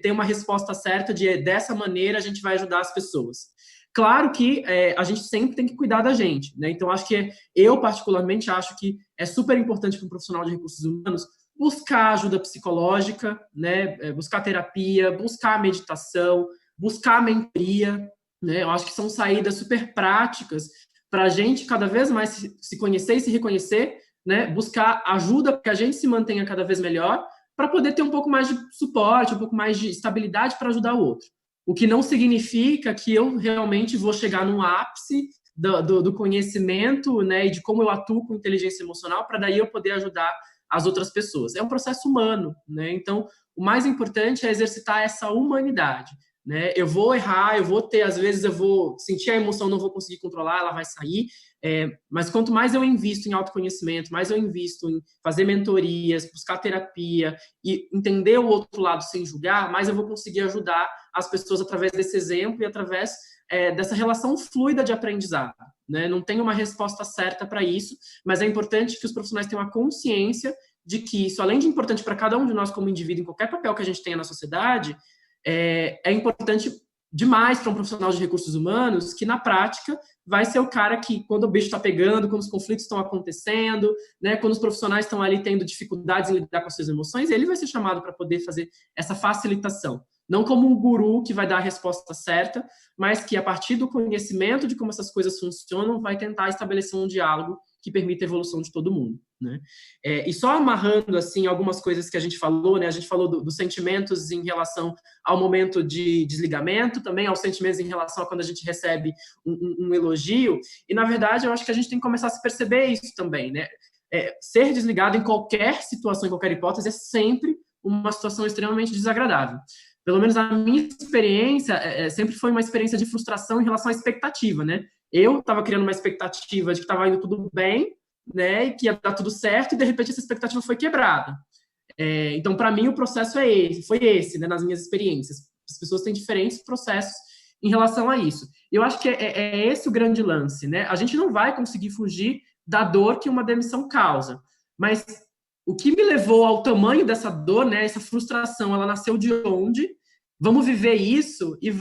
ter uma resposta certa de dessa maneira a gente vai ajudar as pessoas. Claro que a gente sempre tem que cuidar da gente, né? Então, acho que eu, particularmente, acho que é super importante para um profissional de recursos humanos buscar ajuda psicológica, né? Buscar terapia, buscar meditação, buscar mentoria, né? Eu acho que são saídas super práticas para a gente cada vez mais se conhecer e se reconhecer, né? Buscar ajuda para que a gente se mantenha cada vez melhor, para poder ter um pouco mais de suporte, um pouco mais de estabilidade para ajudar o outro. O que não significa que eu realmente vou chegar num ápice do conhecimento, né, e de como eu atuo com inteligência emocional, para daí eu poder ajudar as outras pessoas. É um processo humano, né? Então, o mais importante é exercitar essa humanidade, né? Eu vou errar, eu vou ter, às vezes eu vou sentir a emoção, não vou conseguir controlar, ela vai sair, mas quanto mais eu invisto em autoconhecimento, mais eu invisto em fazer mentorias, buscar terapia e entender o outro lado sem julgar, mais eu vou conseguir ajudar as pessoas através desse exemplo e através dessa relação fluida de aprendizado, né? Não tem uma resposta certa para isso, mas é importante que os profissionais tenham a consciência de que isso, além de importante para cada um de nós como indivíduo, em qualquer papel que a gente tenha na sociedade, é importante demais para um profissional de recursos humanos que, na prática, vai ser o cara que, quando o bicho está pegando, quando os conflitos estão acontecendo, né, quando os profissionais estão ali tendo dificuldades em lidar com as suas emoções, ele vai ser chamado para poder fazer essa facilitação. Não como um guru que vai dar a resposta certa, mas que, a partir do conhecimento de como essas coisas funcionam, vai tentar estabelecer um diálogo que permita a evolução de todo mundo, né? E só amarrando, assim, algumas coisas que a gente falou, né? A gente falou dos sentimentos em relação ao momento de desligamento, também aos sentimentos em relação a quando a gente recebe um elogio, e, na verdade, eu acho que a gente tem que começar a se perceber isso também, né? Ser desligado em qualquer situação, em qualquer hipótese, é sempre uma situação extremamente desagradável. Pelo menos a minha experiência sempre foi uma experiência de frustração em relação à expectativa, né? Eu estava criando uma expectativa de que estava indo tudo bem, né? E que ia dar tudo certo, e de repente essa expectativa foi quebrada. Então, para mim, o processo foi esse, né? Nas minhas experiências. As pessoas têm diferentes processos em relação a isso. Eu acho que é esse o grande lance, né? A gente não vai conseguir fugir da dor que uma demissão causa, mas o que me levou ao tamanho dessa dor, né, essa frustração, ela nasceu de onde? Vamos viver isso e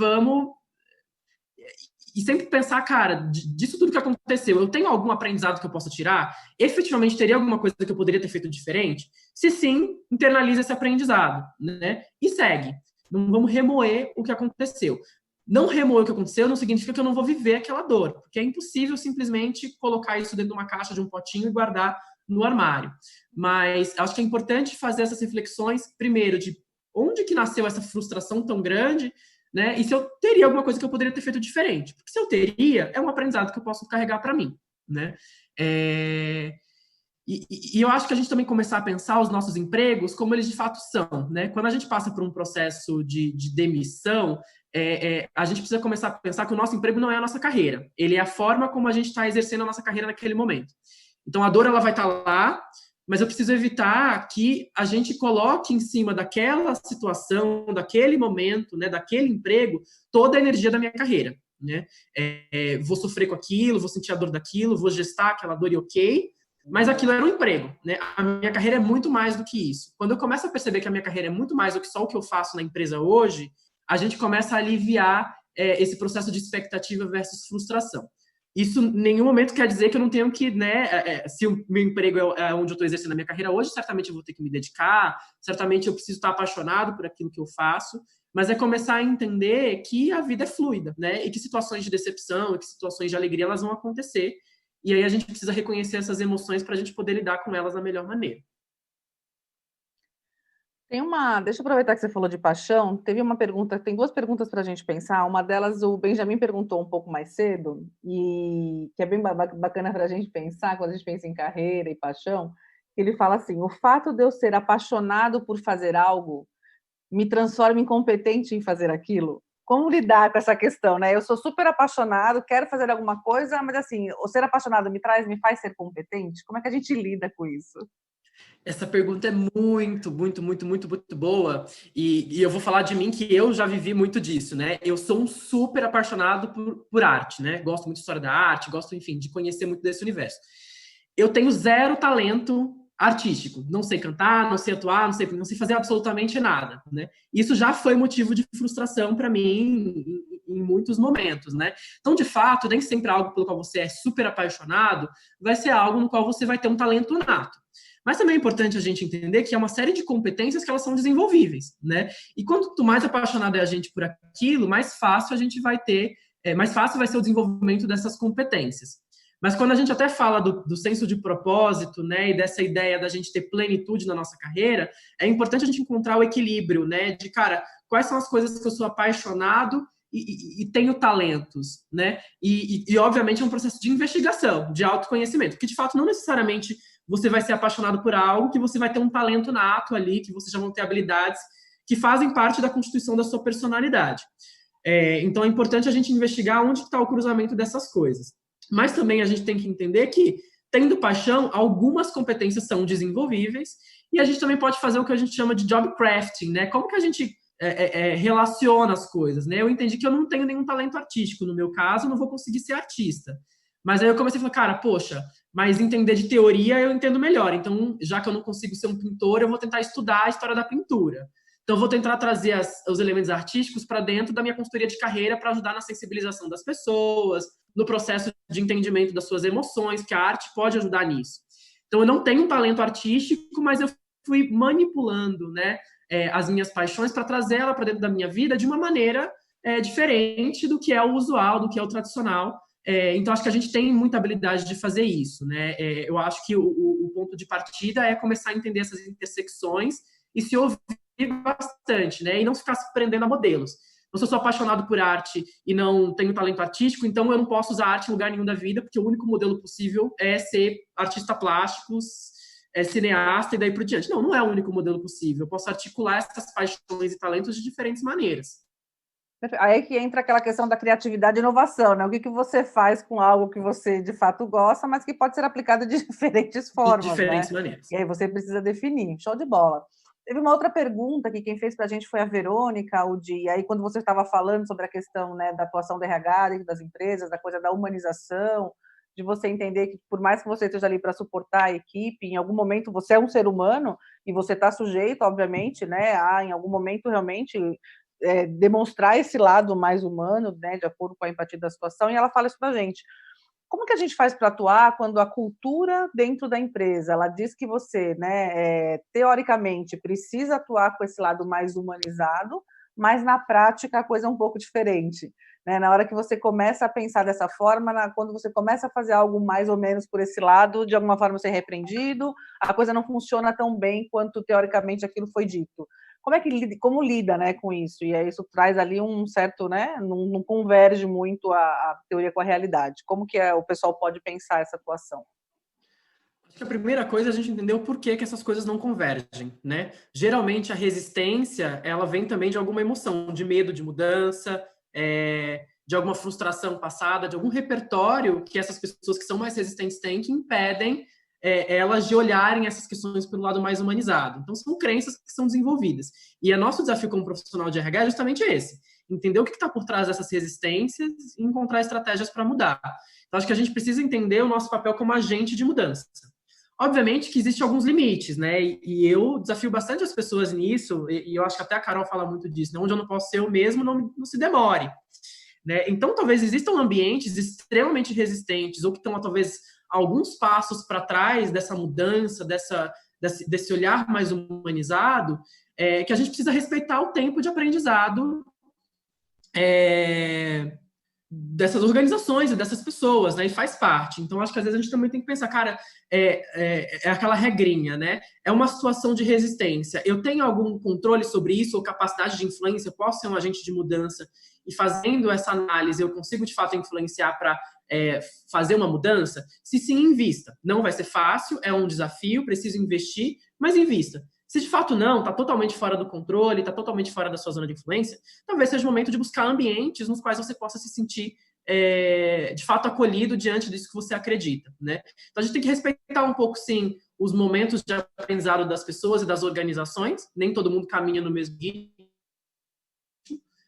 sempre pensar, cara, disso tudo que aconteceu, eu tenho algum aprendizado que eu possa tirar? Efetivamente, teria alguma coisa que eu poderia ter feito diferente? Se sim, internaliza esse aprendizado, né? E segue. Não vamos remoer o que aconteceu. Não remoer o que aconteceu não significa que eu não vou viver aquela dor, porque é impossível simplesmente colocar isso dentro de uma caixa, de um potinho e guardar no armário. Mas acho que é importante fazer essas reflexões, primeiro, de onde que nasceu essa frustração tão grande, né? E se eu teria alguma coisa que eu poderia ter feito diferente. Porque se eu teria, é um aprendizado que eu posso carregar para mim, né? E eu acho que a gente também começar a pensar os nossos empregos como eles de fato são, né? Quando a gente passa por um processo de demissão, a gente precisa começar a pensar que o nosso emprego não é a nossa carreira. Ele é a forma como a gente está exercendo a nossa carreira naquele momento. Então, a dor ela vai estar lá, mas eu preciso evitar que a gente coloque em cima daquela situação, daquele momento, né, daquele emprego, toda a energia da minha carreira, né? Vou sofrer com aquilo, vou sentir a dor daquilo, vou gestar aquela dor e ok, mas aquilo era um emprego, né? A minha carreira é muito mais do que isso. Quando eu começo a perceber que a minha carreira é muito mais do que só o que eu faço na empresa hoje, a gente começa a aliviar esse processo de expectativa versus frustração. Isso em nenhum momento quer dizer que eu não tenho que, né, se o meu emprego é onde eu estou exercendo a minha carreira hoje, certamente eu vou ter que me dedicar, certamente eu preciso estar apaixonado por aquilo que eu faço, mas é começar a entender que a vida é fluida, né, e que situações de decepção, e que situações de alegria, elas vão acontecer, e aí a gente precisa reconhecer essas emoções para a gente poder lidar com elas da melhor maneira. Deixa eu aproveitar que você falou de paixão. Tem duas perguntas para a gente pensar. Uma delas, o Benjamin perguntou um pouco mais cedo, e que é bem bacana para a gente pensar, quando a gente pensa em carreira e paixão. Ele fala assim: o fato de eu ser apaixonado por fazer algo me transforma em competente em fazer aquilo? Como lidar com essa questão, né? Eu sou super apaixonado, quero fazer alguma coisa, mas assim, o ser apaixonado me faz ser competente? Como é que a gente lida com isso? Essa pergunta é muito, muito, muito, muito, muito boa. E eu vou falar de mim que eu já vivi muito disso, né? Eu sou um super apaixonado por arte, né? Gosto muito de história da arte, gosto, enfim, de conhecer muito desse universo. Eu tenho zero talento artístico. Não sei cantar, não sei atuar, não sei fazer absolutamente nada, né? Isso já foi motivo de frustração para mim em muitos momentos, né? Então, de fato, nem sempre algo pelo qual você é super apaixonado vai ser algo no qual você vai ter um talento nato. Mas também é importante a gente entender que é uma série de competências que elas são desenvolvíveis, né? E quanto mais apaixonado é a gente por aquilo, mais fácil a gente vai ter, mais fácil vai ser o desenvolvimento dessas competências. Mas quando a gente até fala do senso de propósito, né, e dessa ideia da gente ter plenitude na nossa carreira, é importante a gente encontrar o equilíbrio, né, de, cara, quais são as coisas que eu sou apaixonado e tenho talentos, né? E, obviamente, é um processo de investigação, de autoconhecimento, que, de fato, não necessariamente você vai ser apaixonado por algo, que você vai ter um talento nato ali, que você já vão ter habilidades que fazem parte da constituição da sua personalidade. Então, é importante a gente investigar onde está o cruzamento dessas coisas. Mas também a gente tem que entender que, tendo paixão, algumas competências são desenvolvíveis e a gente também pode fazer o que a gente chama de job crafting, né? Como que a gente relaciona as coisas, né? Eu entendi que eu não tenho nenhum talento artístico. No meu caso, eu não vou conseguir ser artista. Mas aí eu comecei a falar, cara, poxa, mas entender de teoria eu entendo melhor. Então, já que eu não consigo ser um pintor, eu vou tentar estudar a história da pintura. Então, eu vou tentar trazer os elementos artísticos para dentro da minha consultoria de carreira para ajudar na sensibilização das pessoas, no processo de entendimento das suas emoções, que a arte pode ajudar nisso. Então, eu não tenho um talento artístico, mas eu fui manipulando, né, as minhas paixões para trazer ela para dentro da minha vida de uma maneira diferente do que é o usual, do que é o tradicional. Então, acho que a gente tem muita habilidade de fazer isso, né? Eu acho que o ponto de partida é começar a entender essas intersecções e se ouvir bastante, né? E não ficar se prendendo a modelos. Então, se eu sou apaixonado por arte e não tenho talento artístico, então eu não posso usar arte em lugar nenhum da vida, porque o único modelo possível é ser artista plástico, cineasta e daí por diante. Não, não é o único modelo possível. Eu posso articular essas paixões e talentos de diferentes maneiras. Aí que entra aquela questão da criatividade e inovação, né? O que você faz com algo que você de fato gosta, mas que pode ser aplicado de diferentes formas, de diferentes né? maneiras. E aí você precisa definir. Show de bola. Teve uma outra pergunta que quem fez para a gente foi a Verônica, e aí quando você estava falando sobre a questão, né, da atuação da RH dentro das empresas, da coisa da humanização, de você entender que por mais que você esteja ali para suportar a equipe, em algum momento você é um ser humano e você está sujeito, obviamente, né, a em algum momento realmente demonstrar esse lado mais humano, né, de acordo com a empatia da situação, e ela fala isso para a gente. Como que a gente faz para atuar quando a cultura dentro da empresa, ela diz que você, né, teoricamente, precisa atuar com esse lado mais humanizado, mas na prática a coisa é um pouco diferente, né? Na hora que você começa a pensar dessa forma, quando você começa a fazer algo mais ou menos por esse lado, de alguma forma você é repreendido, a coisa não funciona tão bem quanto teoricamente aquilo foi dito. Como lida, né, com isso? E aí isso traz ali um certo, né, não converge muito a teoria com a realidade. Como que o pessoal pode pensar essa atuação? Acho que a primeira coisa é a gente entender o porquê que essas coisas não convergem, né? Geralmente a resistência, ela vem também de alguma emoção, de medo de mudança, de alguma frustração passada, de algum repertório que essas pessoas que são mais resistentes têm que impedem elas de olharem essas questões pelo lado mais humanizado. Então, são crenças que são desenvolvidas. E o nosso desafio como profissional de RH é justamente esse. Entender o que está por trás dessas resistências e encontrar estratégias para mudar. Então, acho que a gente precisa entender o nosso papel como agente de mudança. Obviamente que existem alguns limites, né? E eu desafio bastante as pessoas nisso, e eu acho que até a Carol fala muito disso, né? Onde eu não posso ser eu mesmo, não se demore. né? Então, talvez existam ambientes extremamente resistentes ou que estão, talvez, alguns passos para trás dessa mudança, desse olhar mais humanizado, que a gente precisa respeitar o tempo de aprendizado dessas organizações e dessas pessoas, né? E faz parte. Então, acho que às vezes a gente também tem que pensar, cara, é aquela regrinha, né? É uma situação de resistência. Eu tenho algum controle sobre isso ou capacidade de influência? Eu posso ser um agente de mudança? E fazendo essa análise, eu consigo, de fato, influenciar para fazer uma mudança? Se sim, invista. Não vai ser fácil, é um desafio, preciso investir, mas invista. Se de fato não, está totalmente fora do controle, está totalmente fora da sua zona de influência, talvez seja o momento de buscar ambientes nos quais você possa se sentir de fato acolhido diante disso que você acredita, né? Então a gente tem que respeitar um pouco, sim, os momentos de aprendizado das pessoas e das organizações. Nem todo mundo caminha no mesmo ritmo,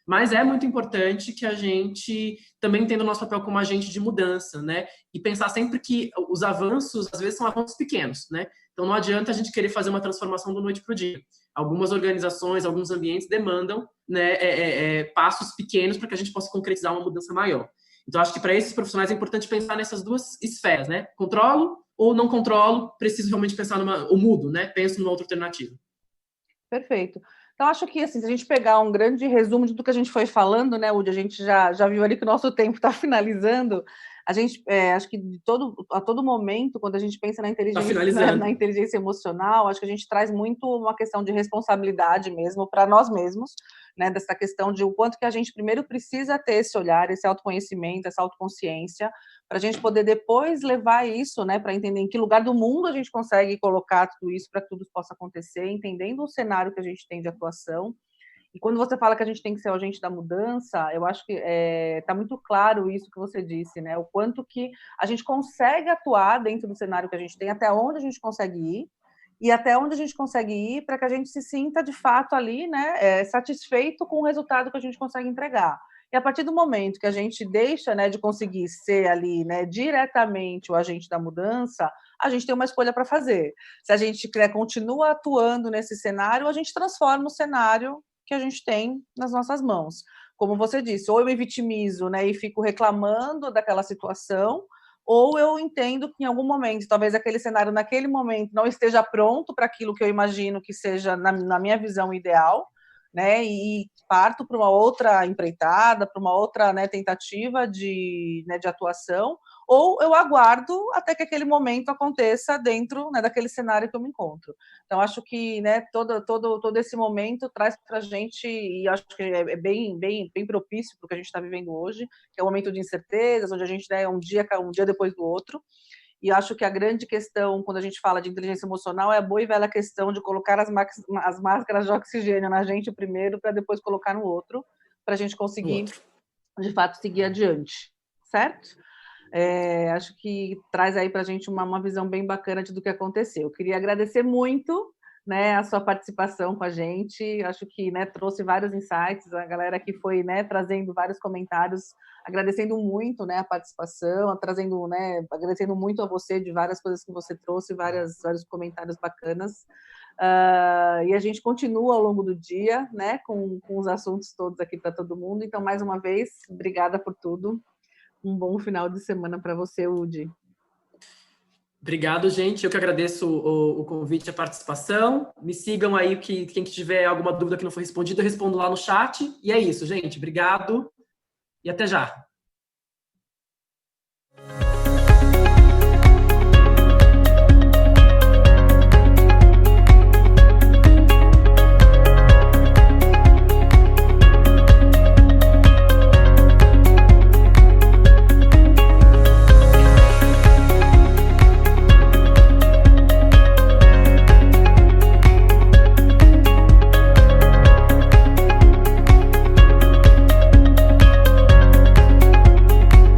mas é muito importante que a gente também entenda o nosso papel como agente de mudança, né? E pensar sempre que os avanços, às vezes, são avanços pequenos, né? Então, não adianta a gente querer fazer uma transformação da noite para o dia. Algumas organizações, alguns ambientes demandam, né, passos pequenos para que a gente possa concretizar uma mudança maior. Então, acho que para esses profissionais é importante pensar nessas duas esferas, né? Controlo ou não controlo, preciso realmente pensar ou mudo, né? Penso numa outra alternativa. Perfeito. Então, acho que, assim, se a gente pegar um grande resumo de tudo que a gente foi falando, né, Udi, a gente já viu ali que o nosso tempo está finalizando. A gente, acho que a todo momento, quando a gente pensa na inteligência emocional, acho que a gente traz muito uma questão de responsabilidade mesmo para nós mesmos, né, dessa questão de o quanto que a gente primeiro precisa ter esse olhar, esse autoconhecimento, essa autoconsciência, para a gente poder depois levar isso, né, para entender em que lugar do mundo a gente consegue colocar tudo isso para que tudo possa acontecer, entendendo o cenário que a gente tem de atuação. E quando você fala que a gente tem que ser o agente da mudança, eu acho que está muito claro isso que você disse, né? O quanto que a gente consegue atuar dentro do cenário que a gente tem, até onde a gente consegue ir, e até onde a gente consegue ir para que a gente se sinta, de fato, ali, né, satisfeito com o resultado que a gente consegue entregar. E a partir do momento que a gente deixa, né, de conseguir ser ali, né, diretamente o agente da mudança, a gente tem uma escolha para fazer. Se a gente continua atuando nesse cenário, a gente transforma o cenário que a gente tem nas nossas mãos. Como você disse, ou eu me vitimizo, né, e fico reclamando daquela situação, ou eu entendo que em algum momento, talvez aquele cenário naquele momento não esteja pronto para aquilo que eu imagino que seja, na minha visão, ideal, né, e parto para uma outra empreitada, para uma outra, né, tentativa de atuação, ou eu aguardo até que aquele momento aconteça dentro, né, daquele cenário que eu me encontro. Então, acho que, né, todo esse momento traz para a gente, e acho que é bem propício para o que a gente está vivendo hoje, que é um momento de incertezas, onde a gente, né, um dia depois do outro. E acho que a grande questão, quando a gente fala de inteligência emocional, é a boa e velha questão de colocar as máscaras de oxigênio na gente primeiro, para depois colocar no outro, para a gente conseguir, de fato, seguir adiante. Certo? Acho que traz aí para a gente uma visão bem bacana de do que aconteceu. Eu queria agradecer muito, né, a sua participação com a gente. Acho que, né, trouxe vários insights, a galera que foi, né, trazendo vários comentários, agradecendo muito, né, a participação, trazendo, né, agradecendo muito a você de várias coisas que você trouxe, vários comentários bacanas. E a gente continua ao longo do dia, né, com os assuntos todos aqui para todo mundo. Então, mais uma vez, obrigada por tudo. Um bom final de semana para você, Udi. Obrigado, gente. Eu que agradeço o convite e a participação. Me sigam aí, quem tiver alguma dúvida que não foi respondida, eu respondo lá no chat. E é isso, gente. Obrigado e até já.